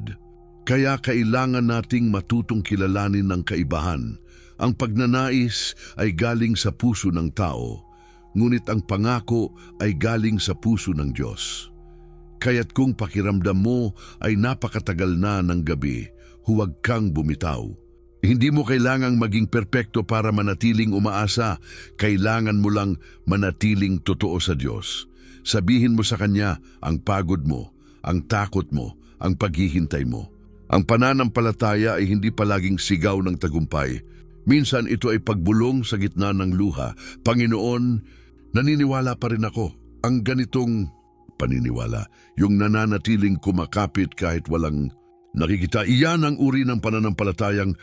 Kaya kailangan nating matutong kilalanin ng kaibahan. Ang pagnanais ay galing sa puso ng tao, ngunit ang pangako ay galing sa puso ng Diyos. Kaya't kung pakiramdam mo ay napakatagal na ng gabi, huwag kang bumitaw. Hindi mo kailangang maging perpekto para manatiling umaasa. Kailangan mo lang manatiling totoo sa Diyos. Sabihin mo sa Kanya ang pagod mo, ang takot mo, ang paghihintay mo. Ang pananampalataya ay hindi palaging sigaw ng tagumpay. Minsan ito ay pagbulong sa gitna ng luha. Panginoon, naniniwala pa rin ako. Ang ganitong paniniwala, yung nananatiling kumakapit kahit walang nakikita. Iyan ang uri ng pananampalatayang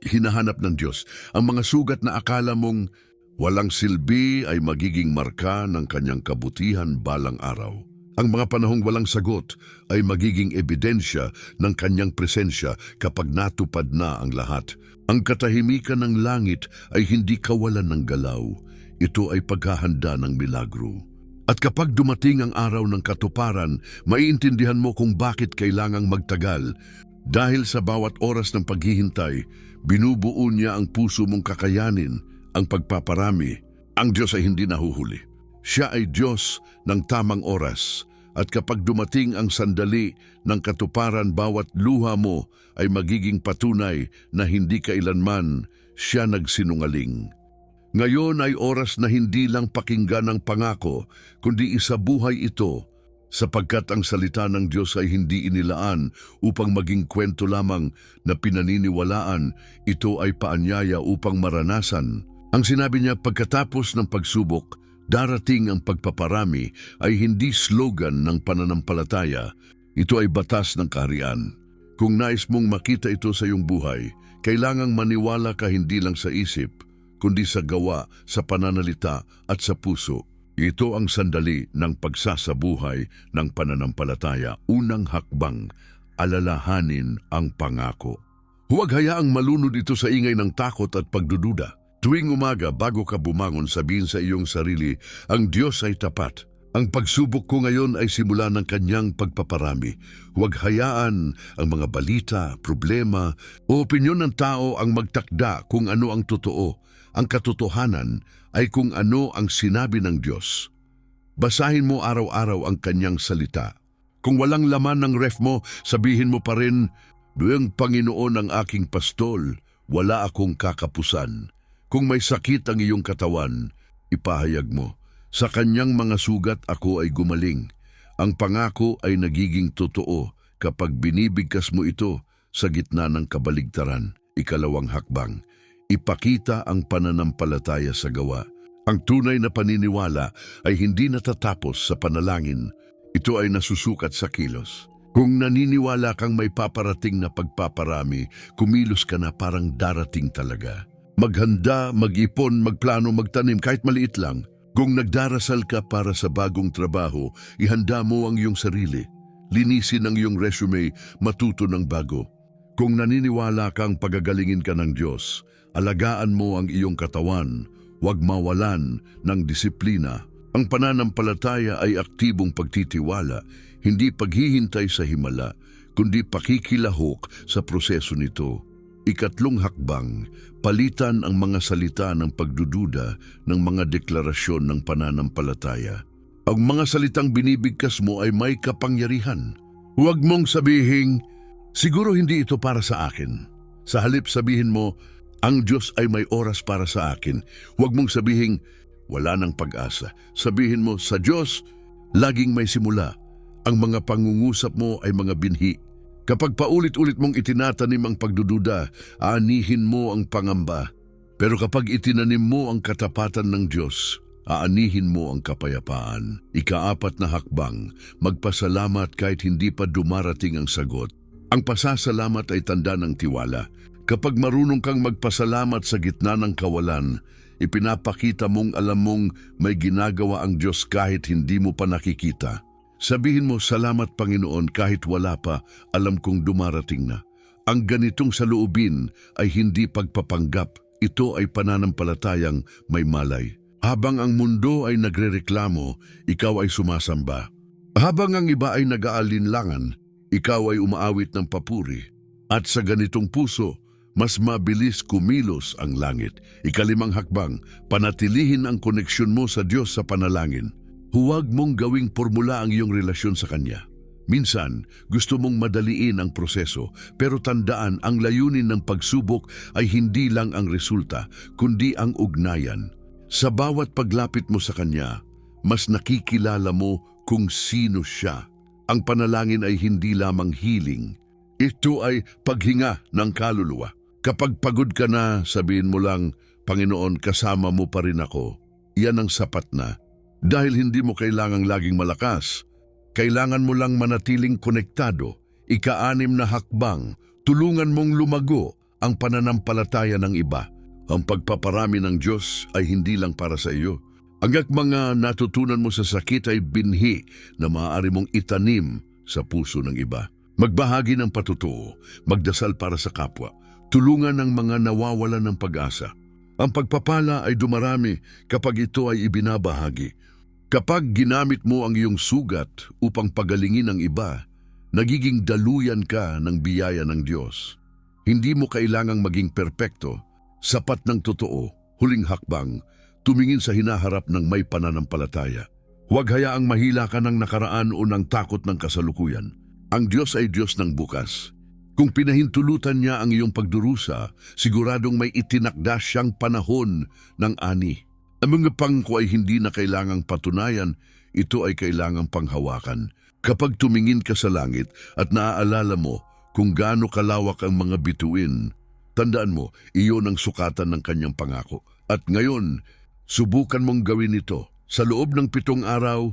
hinahanap ng Diyos. Ang mga sugat na akala mong walang silbi ay magiging marka ng kanyang kabutihan balang araw. Ang mga panahong walang sagot ay magiging ebidensya ng kanyang presensya kapag natupad na ang lahat. Ang katahimikan ng langit ay hindi kawalan ng galaw. Ito ay paghahanda ng milagro. At kapag dumating ang araw ng katuparan, maiintindihan mo kung bakit kailangang magtagal. Dahil sa bawat oras ng paghihintay, binubuo niya ang puso mong kakayanin, ang pagpaparami. Ang Diyos ay hindi nahuhuli. Siya ay Diyos ng tamang oras. At kapag dumating ang sandali ng katuparan, bawat luha mo ay magiging patunay na hindi kailanman siya nagsinungaling. Ngayon ay oras na hindi lang pakinggan ang pangako, kundi isabuhay ito sapagkat ang salita ng Diyos ay hindi inilaan upang maging kwento lamang na pinaniniwalaan, ito ay paanyaya upang maranasan. Ang sinabi niya pagkatapos ng pagsubok, darating ang pagpaparami ay hindi slogan ng pananampalataya, ito ay batas ng kaharian. Kung nais mong makita ito sa iyong buhay, kailangang maniwala ka hindi lang sa isip, kundi sa gawa, sa pananalita at sa puso. Ito ang sandali ng pagsasabuhay ng pananampalataya. Unang hakbang, alalahanin ang pangako. Huwag hayaang malunod ito sa ingay ng takot at pagdududa. Tuwing umaga bago ka bumangon, sabihin sa iyong sarili, ang Diyos ay tapat. Ang pagsubok ko ngayon ay simula ng kanyang pagpaparami. Huwag hayaan ang mga balita, problema o opinyon ng tao ang magtakda kung ano ang totoo. Ang katotohanan ay kung ano ang sinabi ng Diyos. Basahin mo araw-araw ang kanyang salita. Kung walang laman ng ref mo, sabihin mo pa rin, "Ang Panginoon ang aking pastol, wala akong kakapusan." Kung may sakit ang iyong katawan, ipahayag mo, "Sa kanyang mga sugat ako ay gumaling." Ang pangako ay nagiging totoo kapag binibigkas mo ito sa gitna ng kabaligtaran. Ikalawang hakbang, ipakita ang pananampalataya sa gawa. Ang tunay na paniniwala ay hindi natatapos sa panalangin. Ito ay nasusukat sa kilos. Kung naniniwala kang may paparating na pagpaparami, kumilos ka na parang darating talaga. Maghanda, mag-ipon, magplano, magtanim kahit maliit lang. Kung nagdarasal ka para sa bagong trabaho, ihanda mo ang iyong sarili. Linisin ang iyong resume, matuto ng bago. Kung naniniwala kang pagagalingin ka ng Diyos, alagaan mo ang iyong katawan, huwag mawalan ng disiplina. Ang pananampalataya ay aktibong pagtitiwala, hindi paghihintay sa himala, kundi pakikilahok sa proseso nito. Ikatlong hakbang, palitan ang mga salita ng pagdududa ng mga deklarasyon ng pananampalataya. Ang mga salitang binibigkas mo ay may kapangyarihan. Huwag mong sabihin, "Siguro hindi ito para sa akin." Sa halip sabihin mo, "Ang Diyos ay may oras para sa akin." Huwag mong sabihin, "Wala nang pag-asa." Sabihin mo, "Sa Diyos, laging may simula." Ang mga pangungusap mo ay mga binhi. Kapag paulit-ulit mong itinatanim ang pagdududa, aanihin mo ang pangamba. Pero kapag itinanim mo ang katapatan ng Diyos, aanihin mo ang kapayapaan. Ikaapat na hakbang, magpasalamat kahit hindi pa dumarating ang sagot. Ang pasasalamat ay tanda ng tiwala. Kapag marunong kang magpasalamat sa gitna ng kawalan, ipinapakita mong alam mong may ginagawa ang Diyos kahit hindi mo pa nakikita. Sabihin mo, "Salamat Panginoon, kahit wala pa, alam kong dumarating na." Ang ganitong saloobin ay hindi pagpapanggap. Ito ay pananampalatayang may malay. Habang ang mundo ay nagrereklamo, ikaw ay sumasamba. Habang ang iba ay nag-aalinlangan, ikaw ay umaawit ng papuri. At sa ganitong puso, mas mabilis kumilos ang langit. Ikalimang hakbang, panatilihin ang koneksyon mo sa Diyos sa panalangin. Huwag mong gawing formula ang iyong relasyon sa Kanya. Minsan, gusto mong madaliin ang proseso, pero tandaan ang layunin ng pagsubok ay hindi lang ang resulta, kundi ang ugnayan. Sa bawat paglapit mo sa Kanya, mas nakikilala mo kung sino siya. Ang panalangin ay hindi lamang healing. Ito ay paghinga ng kaluluwa. Kapag pagod ka na, sabihin mo lang, "Panginoon, kasama mo pa rin ako." Yan ang sapat na. Dahil hindi mo kailangang laging malakas, kailangan mo lang manatiling konektado. Ika-anim na hakbang, tulungan mong lumago ang pananampalataya ng iba. Ang pagpaparami ng Diyos ay hindi lang para sa iyo. Hangga't mga natutunan mo sa sakit ay binhi na maaari mong itanim sa puso ng iba. Magbahagi ng patutuo, magdasal para sa kapwa, tulungan ang mga nawawalan ng pag-asa. Ang pagpapala ay dumarami kapag ito ay ibinabahagi. Kapag ginamit mo ang iyong sugat upang pagalingin ang iba, nagiging daluyan ka ng biyaya ng Diyos. Hindi mo kailangang maging perpekto, sapat ng totoo, huling hakbang, tumingin sa hinaharap ng may pananampalataya. Huwag hayaang mahila ka ng nakaraan o ng takot ng kasalukuyan. Ang Diyos ay Diyos ng bukas. Kung pinahintulutan niya ang iyong pagdurusa, siguradong may itinakda siyang panahon ng ani. Ang mga pangko ay hindi na kailangang patunayan, ito ay kailangang panghawakan. Kapag tumingin ka sa langit at naaalala mo kung gaano kalawak ang mga bituin, tandaan mo, iyon ang sukatan ng kanyang pangako. At ngayon, subukan mong gawin ito. Sa loob ng 7 araw,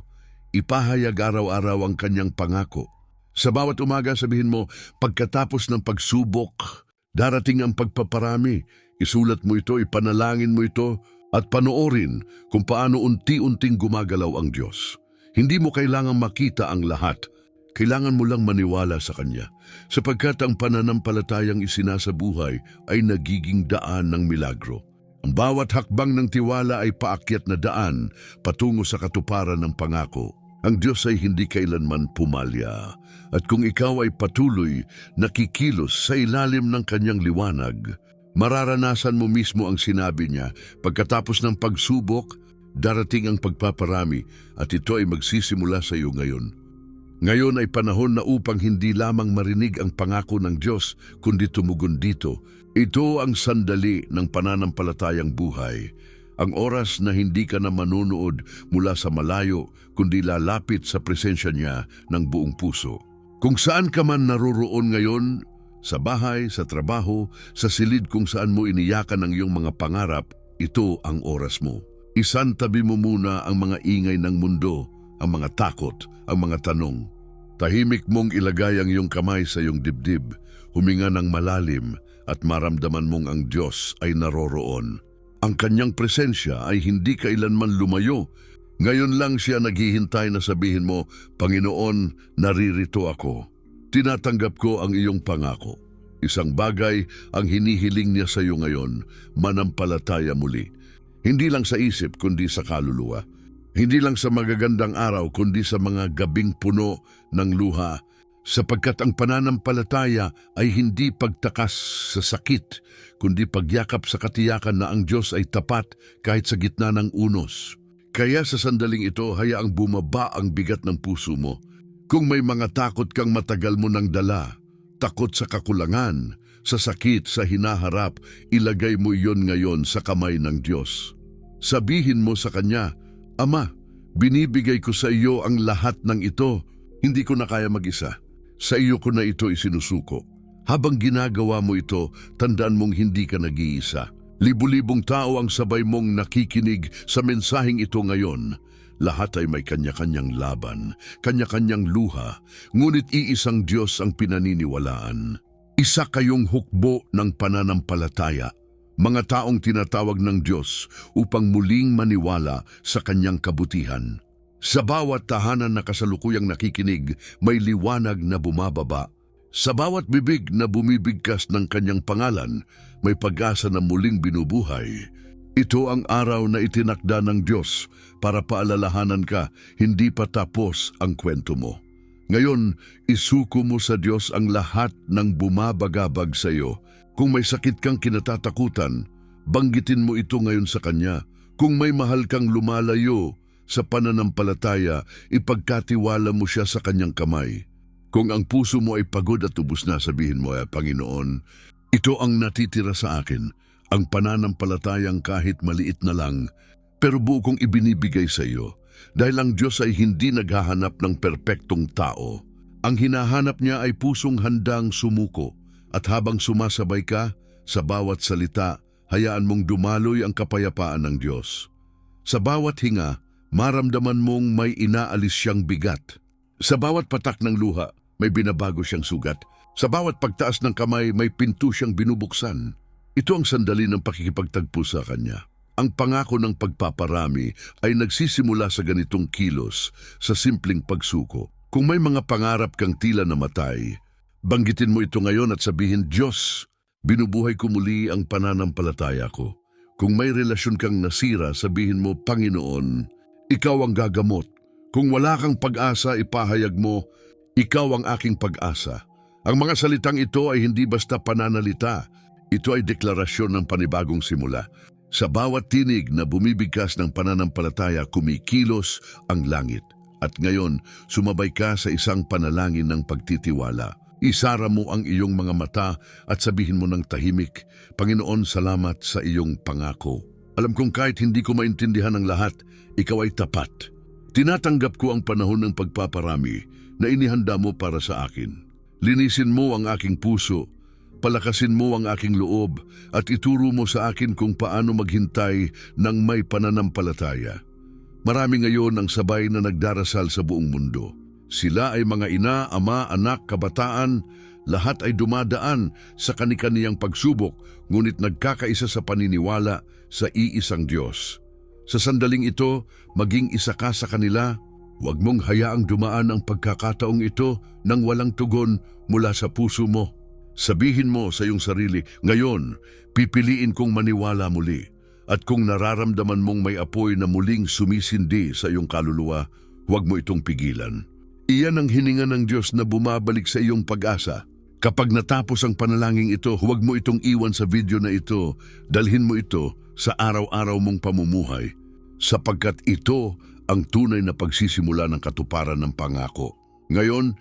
ipahayag araw-araw ang kanyang pangako. Sa bawat umaga sabihin mo, pagkatapos ng pagsubok, darating ang pagpaparami. Isulat mo ito, ipanalangin mo ito, at panoorin kung paano unti-unting gumagalaw ang Diyos. Hindi mo kailangang makita ang lahat. Kailangan mo lang maniwala sa Kanya, sapagkat ang pananampalatayang isinasabuhay ay nagiging daan ng milagro. Ang bawat hakbang ng tiwala ay paakyat na daan patungo sa katuparan ng pangako. Ang Diyos ay hindi kailanman pumalya. At kung ikaw ay patuloy nakikilos sa ilalim ng Kanyang liwanag, mararanasan mo mismo ang sinabi niya, pagkatapos ng pagsubok, darating ang pagpaparami at ito ay magsisimula sa iyo ngayon. Ngayon ay panahon na upang hindi lamang marinig ang pangako ng Diyos, kundi tumugon dito. Ito ang sandali ng pananampalatayang buhay. Ang oras na hindi ka na manunood mula sa malayo, kundi lalapit sa presensya niya ng buong puso. Kung saan ka man naroroon ngayon, sa bahay, sa trabaho, sa silid kung saan mo iniyakan ang iyong mga pangarap, ito ang oras mo. Isantabi mo muna ang mga ingay ng mundo, ang mga takot, ang mga tanong. Tahimik mong ilagay ang iyong kamay sa iyong dibdib, huminga ng malalim at maramdaman mong ang Diyos ay naroroon. Ang Kanyang presensya ay hindi kailanman lumayo. Ngayon lang siya naghihintay na sabihin mo, Panginoon, naririto ako. Tinatanggap ko ang iyong pangako. Isang bagay ang hinihiling niya sa iyo ngayon, manampalataya muli. Hindi lang sa isip kundi sa kaluluwa. Hindi lang sa magagandang araw kundi sa mga gabing puno ng luha. Sapagkat ang pananampalataya ay hindi pagtakas sa sakit, kundi pagyakap sa katiyakan na ang Diyos ay tapat kahit sa gitna ng unos. Kaya sa sandaling ito, hayaang bumaba ang bigat ng puso mo. Kung may mga takot kang matagal mo nang dala, takot sa kakulangan, sa sakit, sa hinaharap, ilagay mo iyon ngayon sa kamay ng Diyos. Sabihin mo sa Kanya, Ama, binibigay ko sa iyo ang lahat ng ito. Hindi ko na kaya mag-isa. Sa iyo ko na ito isinusuko. Habang ginagawa mo ito, tandaan mong hindi ka nag-iisa. Libu-libong tao ang sabay mong nakikinig sa mensaheng ito ngayon. Lahat ay may kanya-kanyang laban, kanya-kanyang luha, ngunit iisang Diyos ang pinaniniwalaan. Isa kayong hukbo ng pananampalataya, mga taong tinatawag ng Diyos upang muling maniwala sa Kanyang kabutihan. Sa bawat tahanan na kasalukuyang nakikinig, may liwanag na bumababa. Sa bawat bibig na bumibigkas ng Kanyang pangalan, may pag-asa na muling binubuhay. Ito ang araw na itinakda ng Diyos para paalalahanan ka, hindi pa tapos ang kwento mo. Ngayon, isuko mo sa Diyos ang lahat ng bumabagabag sa iyo. Kung may sakit kang kinatatakutan, banggitin mo ito ngayon sa Kanya. Kung may mahal kang lumalayo sa pananampalataya, ipagkatiwala mo siya sa Kanyang kamay. Kung ang puso mo ay pagod at ubos na, sabihin mo, Panginoon, ito ang natitira sa akin, ang pananampalatayang kahit maliit na lang, pero buo kong ibinibigay sa iyo. Dahil ang Diyos ay hindi naghahanap ng perpektong tao. Ang hinahanap niya ay pusong handang sumuko. At habang sumasabay ka, sa bawat salita, hayaan mong dumaloy ang kapayapaan ng Diyos. Sa bawat hinga, maramdaman mong may inaalis siyang bigat. Sa bawat patak ng luha, may binabago siyang sugat. Sa bawat pagtaas ng kamay, may pinto siyang binubuksan. Ito ang sandali ng pakikipagtagpo sa Kanya. Ang pangako ng pagpaparami ay nagsisimula sa ganitong kilos, sa simpleng pagsuko. Kung may mga pangarap kang tila namatay, banggitin mo ito ngayon at sabihin, Diyos, binubuhay ko muli ang pananampalataya ko. Kung may relasyon kang nasira, sabihin mo, Panginoon, Ikaw ang gagamot. Kung wala kang pag-asa, ipahayag mo, Ikaw ang aking pag-asa. Ang mga salitang ito ay hindi basta pananalita. Ito ay deklarasyon ng panibagong simula. Sa bawat tinig na bumibigkas ng pananampalataya, kumikilos ang langit. At ngayon, sumabay ka sa isang panalangin ng pagtitiwala. Isara mo ang iyong mga mata at sabihin mo ng tahimik, Panginoon, salamat sa iyong pangako. Alam kong kahit hindi ko maintindihan ang lahat, ikaw ay tapat. Tinatanggap ko ang panahon ng pagpaparami na inihanda mo para sa akin. Linisin mo ang aking puso, palakasin mo ang aking loob, at ituro mo sa akin kung paano maghintay ng may pananampalataya. Marami ngayon ang sabay na nagdarasal sa buong mundo. Sila ay mga ina, ama, anak, kabataan, lahat ay dumadaan sa kani-kaniyang pagsubok, ngunit nagkakaisa sa paniniwala sa iisang Diyos. Sa sandaling ito, maging isa ka sa kanila. Huwag mong hayaang dumaan ang pagkakataong ito nang walang tugon mula sa puso mo. Sabihin mo sa iyong sarili, ngayon, pipiliin kong maniwala muli. At kung nararamdaman mong may apoy na muling sumisindi sa iyong kaluluwa, huwag mo itong pigilan. Iyan ang hininga ng Diyos na bumabalik sa iyong pag-asa. Kapag natapos ang panalangin ito, huwag mo itong iwan sa video na ito. Dalhin mo ito sa araw-araw mong pamumuhay, sapagkat ito ang tunay na pagsisimula ng katuparan ng pangako. Ngayon,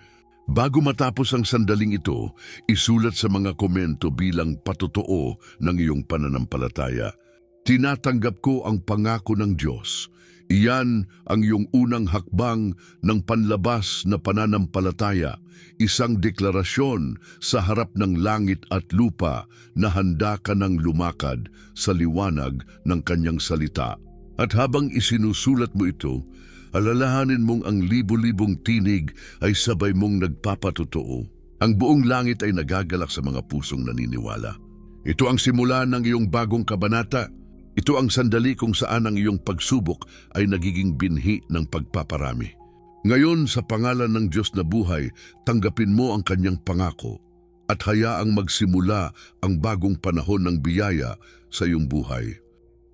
bago matapos ang sandaling ito, isulat sa mga komento bilang patotoo ng iyong pananampalataya. Tinatanggap ko ang pangako ng Diyos. Iyan ang iyong unang hakbang ng panlabas na pananampalataya, isang deklarasyon sa harap ng langit at lupa na handa ka ng lumakad sa liwanag ng kanyang salita. At habang isinusulat mo ito, alalahanin mong ang libu-libong tinig ay sabay mong nagpapatotoo. Ang buong langit ay nagagalak sa mga pusong naniniwala. Ito ang simula ng iyong bagong kabanata. Ito ang sandali kung saan ang iyong pagsubok ay nagiging binhi ng pagpaparami. Ngayon, sa pangalan ng Diyos na buhay, tanggapin mo ang kanyang pangako at hayaang magsimula ang bagong panahon ng biyaya sa iyong buhay.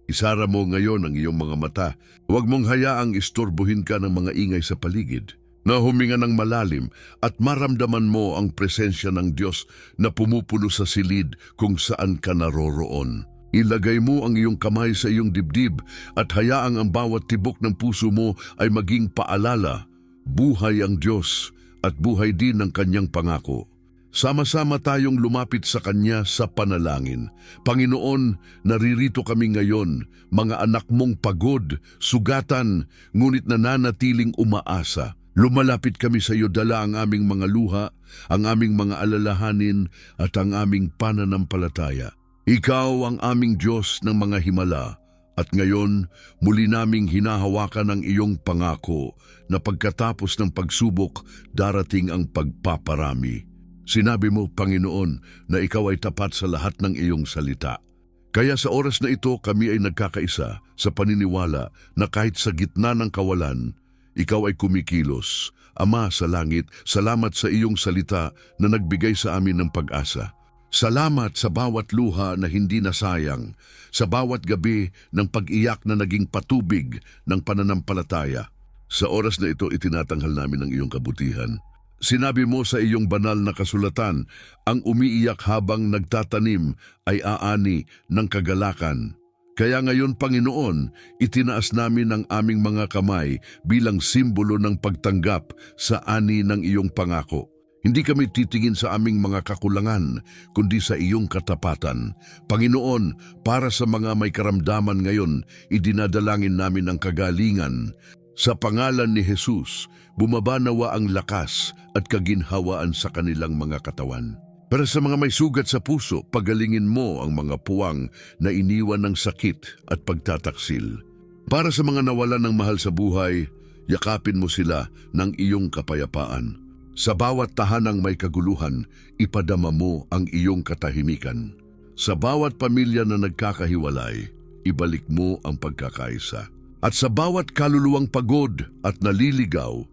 Isara mo ngayon ang iyong mga mata. Huwag mong hayaang istorbohin ka ng mga ingay sa paligid. Na huminga ng malalim at maramdaman mo ang presensya ng Diyos na pumupulo sa silid kung saan ka naroroon. Ilagay mo ang iyong kamay sa iyong dibdib at hayaang ang bawat tibok ng puso mo ay maging paalala. Buhay ang Diyos at buhay din ang kanyang pangako. Sama-sama tayong lumapit sa Kanya sa panalangin. Panginoon, naririto kami ngayon, mga anak mong pagod, sugatan, ngunit nananatiling umaasa. Lumalapit kami sa iyo, dala ang aming mga luha, ang aming mga alalahanin at ang aming pananampalataya. Ikaw ang aming Diyos ng mga himala. At ngayon, muli naming hinahawakan ang iyong pangako na pagkatapos ng pagsubok, darating ang pagpaparami. Sinabi mo, Panginoon, na ikaw ay tapat sa lahat ng iyong salita. Kaya sa oras na ito kami ay nagkakaisa sa paniniwala na kahit sa gitna ng kawalan, ikaw ay kumikilos. Ama sa langit, salamat sa iyong salita na nagbigay sa amin ng pag-asa. Salamat sa bawat luha na hindi nasayang, sa bawat gabi ng pag-iyak na naging patubig ng pananampalataya. Sa oras na ito itinatanghal namin ang iyong kabutihan. Sinabi mo sa iyong banal na kasulatan, ang umiiyak habang nagtatanim ay aani ng kagalakan. Kaya ngayon, Panginoon, itinaas namin ang aming mga kamay bilang simbolo ng pagtanggap sa ani ng iyong pangako. Hindi kami titingin sa aming mga kakulangan, kundi sa iyong katapatan. Panginoon, para sa mga may karamdaman ngayon, idinadalangin namin ang kagalingan. Sa pangalan ni Jesus, bumaba nawa ang lakas at kaginhawaan sa kanilang mga katawan. Para sa mga may sugat sa puso, pagalingin mo ang mga puwang na iniwan ng sakit at pagtataksil. Para sa mga nawalan ng mahal sa buhay, yakapin mo sila ng iyong kapayapaan. Sa bawat tahanang may kaguluhan, ipadama mo ang iyong katahimikan. Sa bawat pamilya na nagkakahiwalay, ibalik mo ang pagkakaisa. At sa bawat kaluluwang pagod at naliligaw,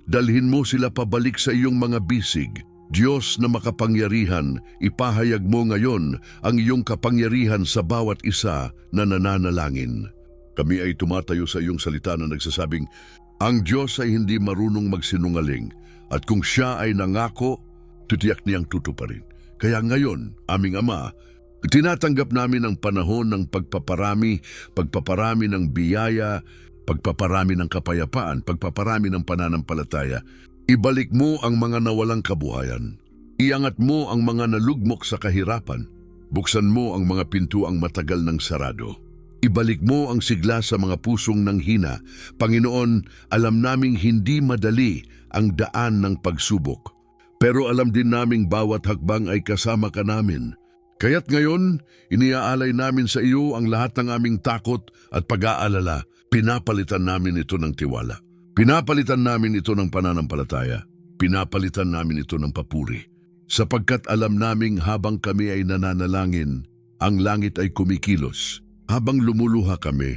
dalhin mo sila pabalik sa iyong mga bisig. Diyos na makapangyarihan, ipahayag mo ngayon ang iyong kapangyarihan sa bawat isa na nananalangin. Kami ay tumatayo sa iyong salita na nagsasabing, ang Diyos ay hindi marunong magsinungaling, at kung siya ay nangako, titiyak niyang tutuparin. Kaya ngayon, aming Ama, tinatanggap namin ang panahon ng pagpaparami ng biyaya, pagpaparami ng kapayapaan, pagpaparami ng pananampalataya. Ibalik mo ang mga nawalang kabuhayan. Iangat mo ang mga nalugmok sa kahirapan. Buksan mo ang mga pintuang matagal ng sarado. Ibalik mo ang sigla sa mga pusong nanghina. Panginoon, alam naming hindi madali ang daan ng pagsubok. Pero alam din naming bawat hakbang ay kasama ka namin. Kaya't ngayon, iniaalay namin sa iyo ang lahat ng aming takot at pag-aalala. Pinapalitan namin ito ng tiwala. Pinapalitan namin ito ng pananampalataya. Pinapalitan namin ito ng papuri. Sapagkat alam naming habang kami ay nananalangin, ang langit ay kumikilos. Habang lumuluha kami,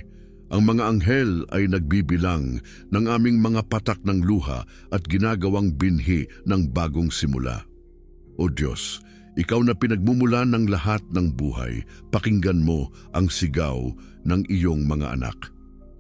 ang mga anghel ay nagbibilang ng aming mga patak ng luha at ginagawang binhi ng bagong simula. O Diyos, Ikaw na pinagmumulan ng lahat ng buhay, pakinggan mo ang sigaw ng iyong mga anak.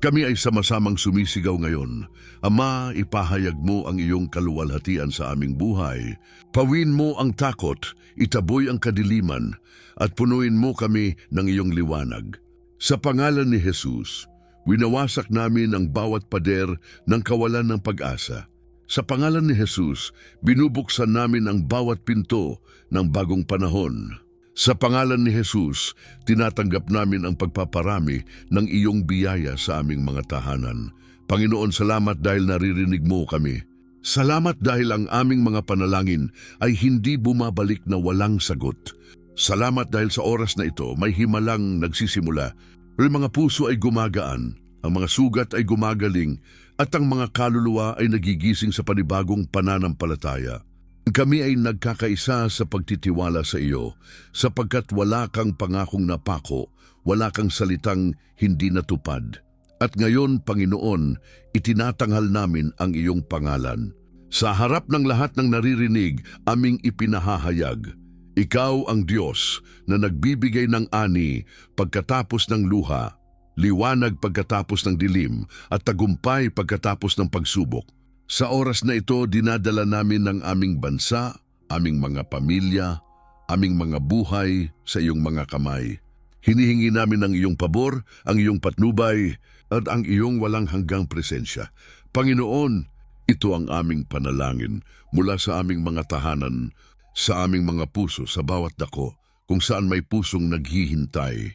Kami ay sama-samang sumisigaw ngayon. Ama, ipahayag mo ang iyong kaluwalhatian sa aming buhay. Pawin mo ang takot, itaboy ang kadiliman, at punuin mo kami ng iyong liwanag. Sa pangalan ni Jesus, winawasak namin ang bawat pader ng kawalan ng pag-asa. Sa pangalan ni Jesus, binubuksan namin ang bawat pinto ng bagong panahon. Sa pangalan ni Jesus, tinatanggap namin ang pagpaparami ng iyong biyaya sa aming mga tahanan. Panginoon, salamat dahil naririnig mo kami. Salamat dahil ang aming mga panalangin ay hindi bumabalik na walang sagot. Salamat dahil sa oras na ito may himalang nagsisimula. Ang mga puso ay gumagaan, ang mga sugat ay gumagaling, at ang mga kaluluwa ay nagigising sa panibagong pananampalataya. Kami ay nagkakaisa sa pagtitiwala sa iyo, sapagkat wala kang pangakong napako, wala kang salitang hindi natupad. At ngayon, Panginoon, itinatanghal namin ang iyong pangalan. Sa harap ng lahat ng naririnig, aming ipinahahayag, Ikaw ang Diyos na nagbibigay ng ani pagkatapos ng luha, liwanag pagkatapos ng dilim, at tagumpay pagkatapos ng pagsubok. Sa oras na ito, dinadala namin ang aming bansa, aming mga pamilya, aming mga buhay sa iyong mga kamay. Hinihingi namin ang iyong pabor, ang iyong patnubay, at ang iyong walang hanggang presensya. Panginoon, ito ang aming panalangin mula sa aming mga tahanan, sa aming mga puso, sa bawat dako, kung saan may pusong naghihintay.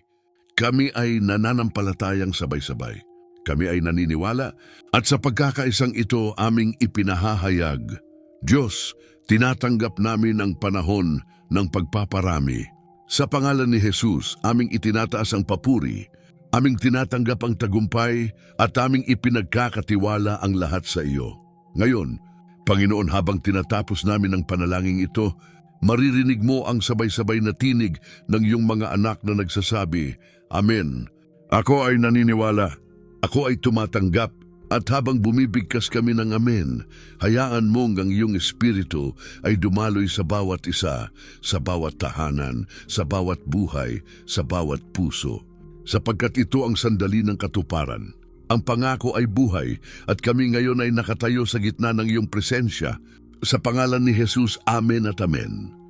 Kami ay nananampalatayang sabay-sabay. Kami ay naniniwala at sa pagkakaisang ito aming ipinahahayag. Diyos, tinatanggap namin ang panahon ng pagpaparami. Sa pangalan ni Jesus, aming itinataas ang papuri, aming tinatanggap ang tagumpay, at aming ipinagkakatiwala ang lahat sa iyo. Ngayon, Panginoon, habang tinatapos namin ang panalangin ito, maririnig mo ang sabay-sabay na tinig ng iyong mga anak na nagsasabi, Amen. Ako ay naniniwala. Ako ay tumatanggap, at habang bumibigkas kami ng amen, hayaan mong ang iyong espiritu ay dumaloy sa bawat isa, sa bawat tahanan, sa bawat buhay, sa bawat puso. Sapagkat ito ang sandali ng katuparan. Ang pangako ay buhay, at kami ngayon ay nakatayo sa gitna ng iyong presensya. Sa pangalan ni Jesus, amen at amen.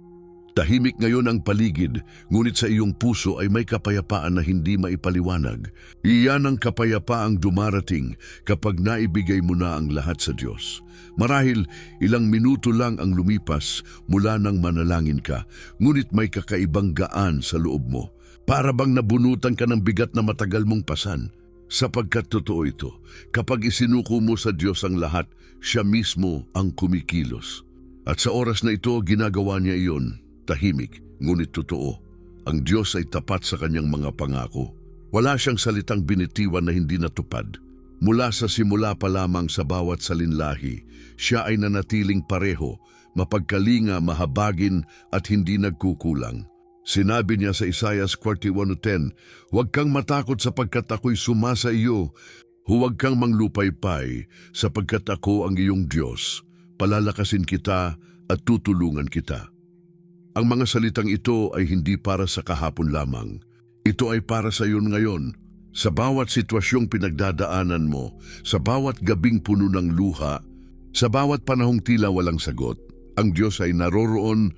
Tahimik ngayon ang paligid, ngunit sa iyong puso ay may kapayapaan na hindi maipaliwanag. Iyan ang kapayapaang dumarating kapag naibigay mo na ang lahat sa Diyos. Marahil ilang minuto lang ang lumipas mula nang manalangin ka, ngunit may kakaibang gaan sa loob mo. Para bang nabunutan ka ng bigat na matagal mong pasan. Sapagkat totoo ito, kapag isinuko mo sa Diyos ang lahat, siya mismo ang kumikilos. At sa oras na ito, ginagawa niya iyon. Tahimik, ngunit totoo. Ang Diyos ay tapat sa kanyang mga pangako. Wala siyang salitang binitiwan na hindi natupad. Mula sa simula pa lamang sa bawat salinlahi, siya ay nanatiling pareho, mapagkalinga, mahabagin at hindi nagkukulang. Sinabi niya sa Isaiah 41:10, Huwag kang matakot sapagkat ako'y sumasa iyo. Huwag kang manglupaypay sapagkat ako ang iyong Diyos. Palalakasin kita at tutulungan kita. Ang mga salitang ito ay hindi para sa kahapon lamang. Ito ay para sa iyo ngayon. Sa bawat sitwasyong pinagdadaanan mo, sa bawat gabing puno ng luha, sa bawat panahong tila walang sagot, ang Diyos ay naroroon,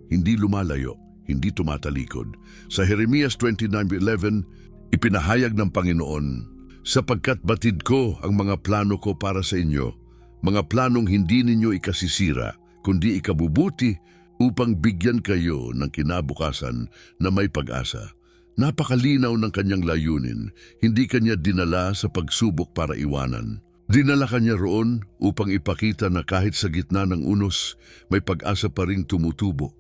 hindi lumalayo, hindi tumatalikod. Sa Jeremias 29:11, ipinahayag ng Panginoon, Sapagkat batid ko ang mga plano ko para sa inyo, mga planong hindi ninyo ikasisira, kundi ikabubuti, upang bigyan kayo ng kinabukasan na may pag-asa. Napakalinaw ng kanyang layunin, hindi kanya dinala sa pagsubok para iwanan. Dinala ka niya roon upang ipakita na kahit sa gitna ng unos, may pag-asa pa ring tumutubo.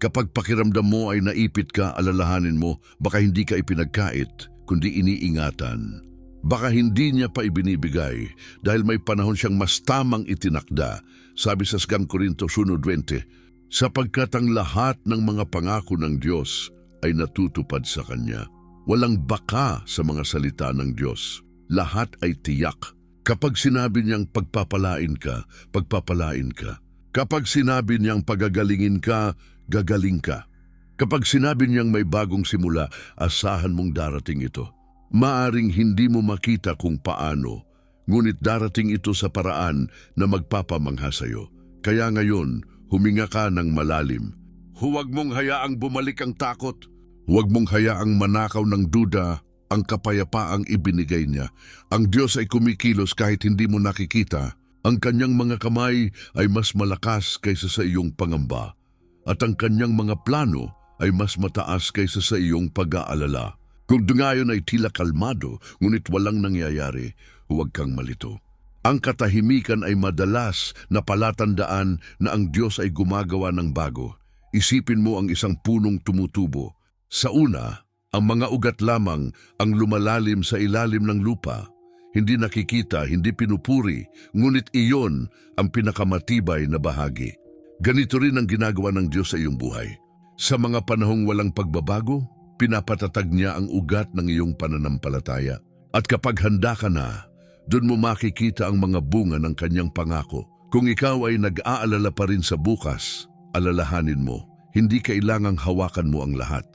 Kapag pakiramdam mo ay naipit ka, alalahanin mo, baka hindi ka ipinagkait, kundi iniingatan. Baka hindi niya pa ibinibigay dahil may panahon siyang mas tamang itinakda, sabi sa 2 Corintios 1:20, sapagkat ang lahat ng mga pangako ng Diyos ay natutupad sa Kanya. Walang baka sa mga salita ng Diyos. Lahat ay tiyak. Kapag sinabi niyang pagpapalain ka, pagpapalain ka. Kapag sinabi niyang pagagalingin ka, gagaling ka. Kapag sinabi niyang may bagong simula, asahan mong darating ito. Maaring hindi mo makita kung paano, ngunit darating ito sa paraan na magpapamangha sa iyo. Kaya ngayon, huminga ka ng malalim. Huwag mong hayaang bumalik ang takot. Huwag mong hayaang manakaw ng duda ang kapayapaang ibinigay niya. Ang Diyos ay kumikilos kahit hindi mo nakikita. Ang kanyang mga kamay ay mas malakas kaysa sa iyong pangamba. At ang kanyang mga plano ay mas mataas kaysa sa iyong pag-aalala. Kung ngayon ay tila kalmado, ngunit walang nangyayari, huwag kang malito. Ang katahimikan ay madalas na palatandaan na ang Diyos ay gumagawa ng bago. Isipin mo ang isang punong tumutubo. Sa una, ang mga ugat lamang ang lumalalim sa ilalim ng lupa. Hindi nakikita, hindi pinupuri, ngunit iyon ang pinakamatibay na bahagi. Ganito rin ang ginagawa ng Diyos sa iyong buhay. Sa mga panahong walang pagbabago, pinapatatag niya ang ugat ng iyong pananampalataya. At kapag handa ka na, doon mo makikita ang mga bunga ng kanyang pangako. Kung ikaw ay nag-aalala pa rin sa bukas, alalahanin mo, hindi kailangang hawakan mo ang lahat.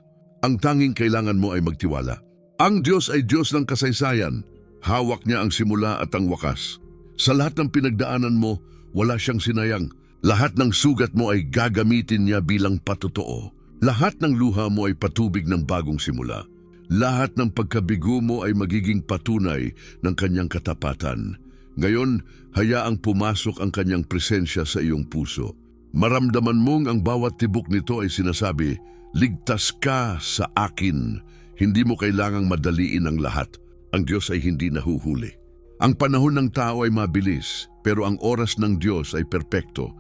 Ang tanging kailangan mo ay magtiwala. Ang Diyos ay Diyos ng kasaysayan. Hawak niya ang simula at ang wakas. Sa lahat ng pinagdaanan mo, wala siyang sinayang. Lahat ng sugat mo ay gagamitin niya bilang patotoo. Lahat ng luha mo ay patubig ng bagong simula. Lahat ng pagkabigo mo ay magiging patunay ng kanyang katapatan. Ngayon, hayaang pumasok ang kanyang presensya sa iyong puso. Maramdaman mong ang bawat tibok nito ay sinasabi, ligtas ka sa akin. Hindi mo kailangang madaliin ang lahat. Ang Diyos ay hindi nahuhuli. Ang panahon ng tao ay mabilis, pero ang oras ng Diyos ay perpekto.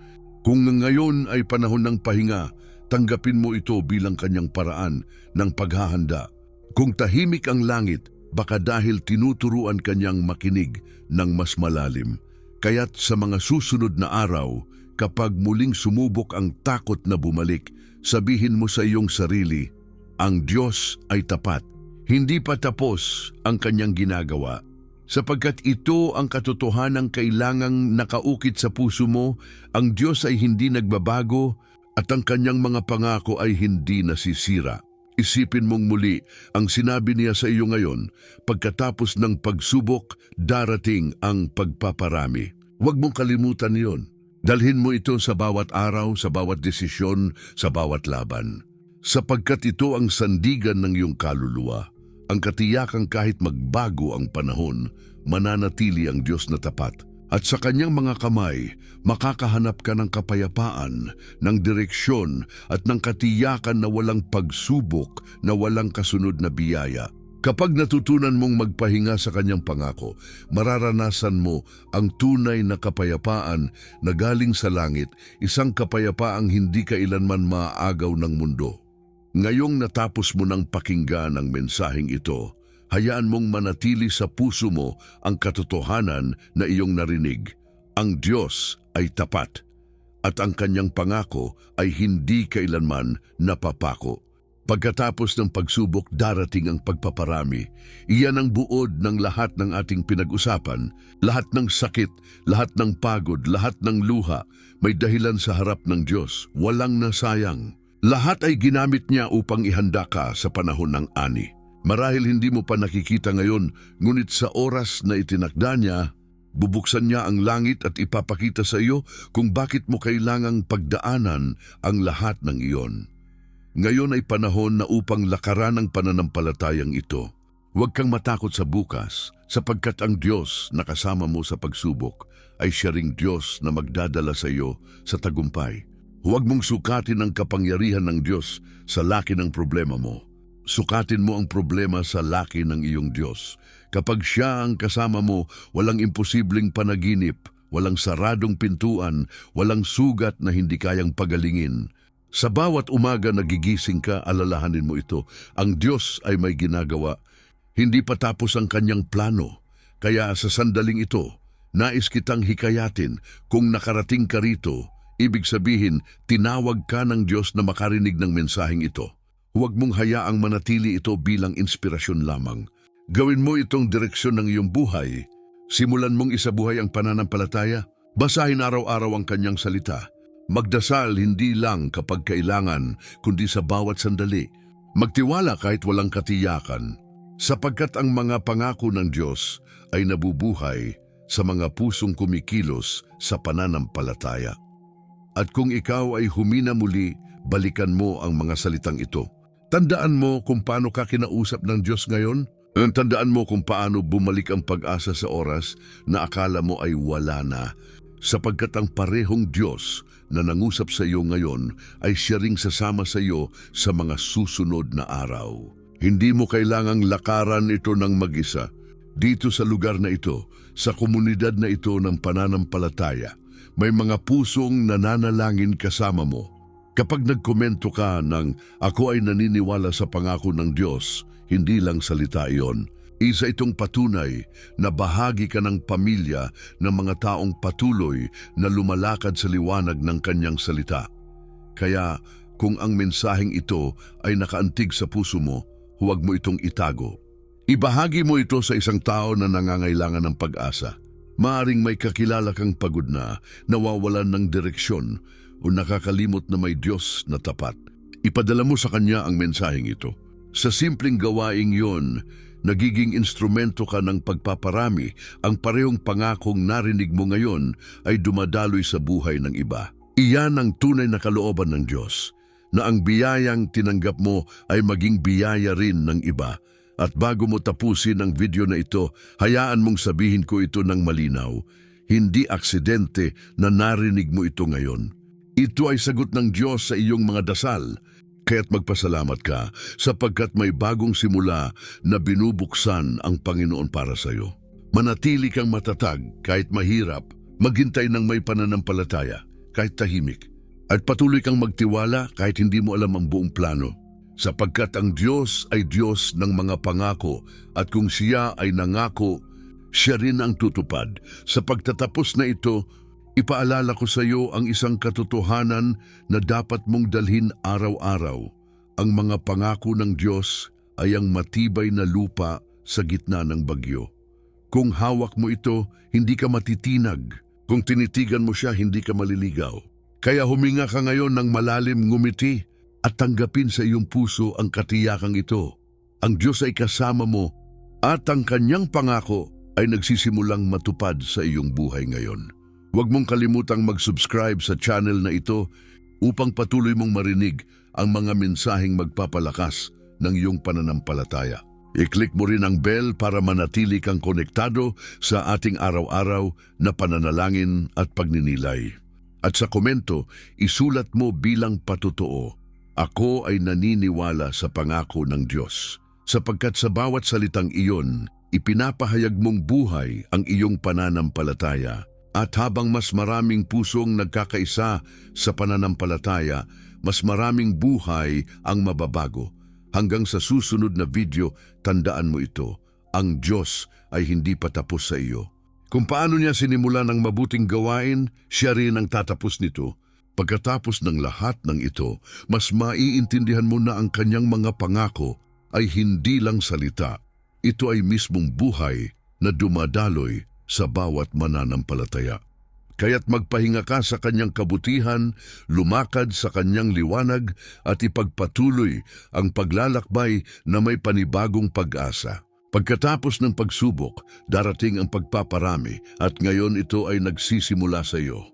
Kung ngayon ay panahon ng pahinga, tanggapin mo ito bilang kanyang paraan ng paghahanda. Kung tahimik ang langit, baka dahil tinuturuan kanyang makinig ng mas malalim. Kaya't sa mga susunod na araw, kapag muling sumubok ang takot na bumalik, sabihin mo sa iyong sarili, ang Diyos ay tapat. Hindi pa tapos ang kanyang ginagawa. Sapagkat ito ang katotohanang kailangang nakaukit sa puso mo, ang Diyos ay hindi nagbabago at ang kanyang mga pangako ay hindi nasisira. Isipin mong muli ang sinabi niya sa iyo ngayon, pagkatapos ng pagsubok, darating ang pagpaparami. Huwag mong kalimutan iyon. Dalhin mo ito sa bawat araw, sa bawat desisyon, sa bawat laban. Sapagkat ito ang sandigan ng iyong kaluluwa. Ang katiyakang kahit magbago ang panahon, mananatili ang Diyos na tapat. At sa kanyang mga kamay, makakahanap ka ng kapayapaan, ng direksyon at ng katiyakan na walang pagsubok, na walang kasunod na biyaya. Kapag natutunan mong magpahinga sa kanyang pangako, mararanasan mo ang tunay na kapayapaan na galing sa langit, isang kapayapaang hindi kailanman maaagaw ng mundo. Ngayong natapos mo ng pakinggan ang mensaheng ito, hayaan mong manatili sa puso mo ang katotohanan na iyong narinig. Ang Diyos ay tapat at ang kanyang pangako ay hindi kailanman napapako. Pagkatapos ng pagsubok, darating ang pagpaparami. Iyan ang buod ng lahat ng ating pinag-usapan. Lahat ng sakit, lahat ng pagod, lahat ng luha, may dahilan sa harap ng Diyos. Walang nasayang. Lahat ay ginamit niya upang ihanda ka sa panahon ng ani. Marahil hindi mo pa nakikita ngayon, ngunit sa oras na itinakda niya, bubuksan niya ang langit at ipapakita sa iyo kung bakit mo kailangang pagdaanan ang lahat ng iyon. Ngayon ay panahon na upang lakaran ang pananampalatayang ito. Huwag kang matakot sa bukas, sapagkat ang Diyos na kasama mo sa pagsubok ay siya ring Diyos na magdadala sa iyo sa tagumpay. Huwag mong sukatin ang kapangyarihan ng Diyos sa laki ng problema mo. Sukatin mo ang problema sa laki ng iyong Diyos. Kapag siya ang kasama mo, walang imposibleng panaginip, walang saradong pintuan, walang sugat na hindi kayang pagalingin. Sa bawat umaga nagigising ka, alalahanin mo ito. Ang Diyos ay may ginagawa. Hindi pa tapos ang kanyang plano. Kaya sa sandaling ito, nais kitang hikayatin. Kung nakarating ka rito, ibig sabihin, tinawag ka ng Diyos na makarinig ng mensaheng ito. Huwag mong hayaang manatili ito bilang inspirasyon lamang. Gawin mo itong direksyon ng iyong buhay. Simulan mong isabuhay ang pananampalataya. Basahin araw-araw ang kanyang salita. Magdasal hindi lang kapag kailangan, kundi sa bawat sandali. Magtiwala kahit walang katiyakan, sapagkat ang mga pangako ng Diyos ay nabubuhay sa mga pusong kumikilos sa pananampalataya. At kung ikaw ay humina muli, balikan mo ang mga salitang ito. Tandaan mo kung paano ka kinausap ng Diyos ngayon. Tandaan mo kung paano bumalik ang pag-asa sa oras na akala mo ay wala na. Sapagkat ang parehong Diyos na nangusap sa iyo ngayon ay siya ring sasama sa iyo sa mga susunod na araw. Hindi mo kailangang lakaran ito ng mag-isa. Dito sa lugar na ito, sa komunidad na ito ng pananampalataya, may mga pusong nananalangin kasama mo. Kapag nagkomento ka ng "Ako ay naniniwala sa pangako ng Diyos", hindi lang salita iyon. Isa itong patunay na bahagi ka ng pamilya ng mga taong patuloy na lumalakad sa liwanag ng kanyang salita. Kaya kung ang mensaheng ito ay nakaantig sa puso mo, huwag mo itong itago. Ibahagi mo ito sa isang tao na nangangailangan ng pag-asa. Maaring may kakilala kang pagod na, nawawalan ng direksyon, o nakakalimot na may Diyos na tapat. Ipadala mo sa kanya ang mensaheng ito. Sa simpleng gawaing yon, nagiging instrumento ka ng pagpaparami. Ang parehong pangakong narinig mo ngayon ay dumadaloy sa buhay ng iba. Iyan ang tunay na kalooban ng Diyos, na ang biyayang tinanggap mo ay maging biyaya rin ng iba. At bago mo tapusin ang video na ito, hayaan mong sabihin ko ito ng malinaw. Hindi aksidente na narinig mo ito ngayon. Ito ay sagot ng Diyos sa iyong mga dasal. Kaya't magpasalamat ka sapagkat may bagong simula na binubuksan ang Panginoon para sa iyo. Manatili kang matatag kahit mahirap, maghintay ng may pananampalataya kahit tahimik, at patuloy kang magtiwala kahit hindi mo alam ang buong plano. Sapagkat ang Diyos ay Diyos ng mga pangako, at kung siya ay nangako, siya rin ang tutupad. Sa pagtatapos na ito, ipaalala ko sa iyo ang isang katotohanan na dapat mong dalhin araw-araw. Ang mga pangako ng Diyos ay ang matibay na lupa sa gitna ng bagyo. Kung hawak mo ito, hindi ka matitinag. Kung tinitigan mo siya, hindi ka maliligaw. Kaya huminga ka ngayon ng malalim, ngumiti, at tanggapin sa iyong puso ang katiyakang ito. Ang Diyos ay kasama mo, at ang kanyang pangako ay nagsisimulang matupad sa iyong buhay ngayon. Huwag mong kalimutang mag-subscribe sa channel na ito upang patuloy mong marinig ang mga mensaheng magpapalakas ng iyong pananampalataya. I-click mo rin ang bell para manatili kang konektado sa ating araw-araw na pananalangin at pagninilay. At sa komento, isulat mo bilang patotoo, "Ako ay naniniwala sa pangako ng Diyos." Sapagkat sa bawat salitang iyon, ipinapahayag mong buhay ang iyong pananampalataya. At habang mas maraming pusong nagkakaisa sa pananampalataya, mas maraming buhay ang mababago. Hanggang sa susunod na video, tandaan mo ito, ang Diyos ay hindi pa tapos sa iyo. Kung paano niya sinimulan ang mabuting gawain, siya rin ang tatapos nito. Pagkatapos ng lahat ng ito, mas maiintindihan mo na ang kanyang mga pangako ay hindi lang salita. Ito ay mismong buhay na dumadaloy sa bawat mananampalataya. Kaya't magpahinga ka sa kanyang kabutihan, lumakad sa kanyang liwanag, at ipagpatuloy ang paglalakbay na may panibagong pag-asa. Pagkatapos ng pagsubok, darating ang pagpaparami, at ngayon ito ay nagsisimula sa iyo.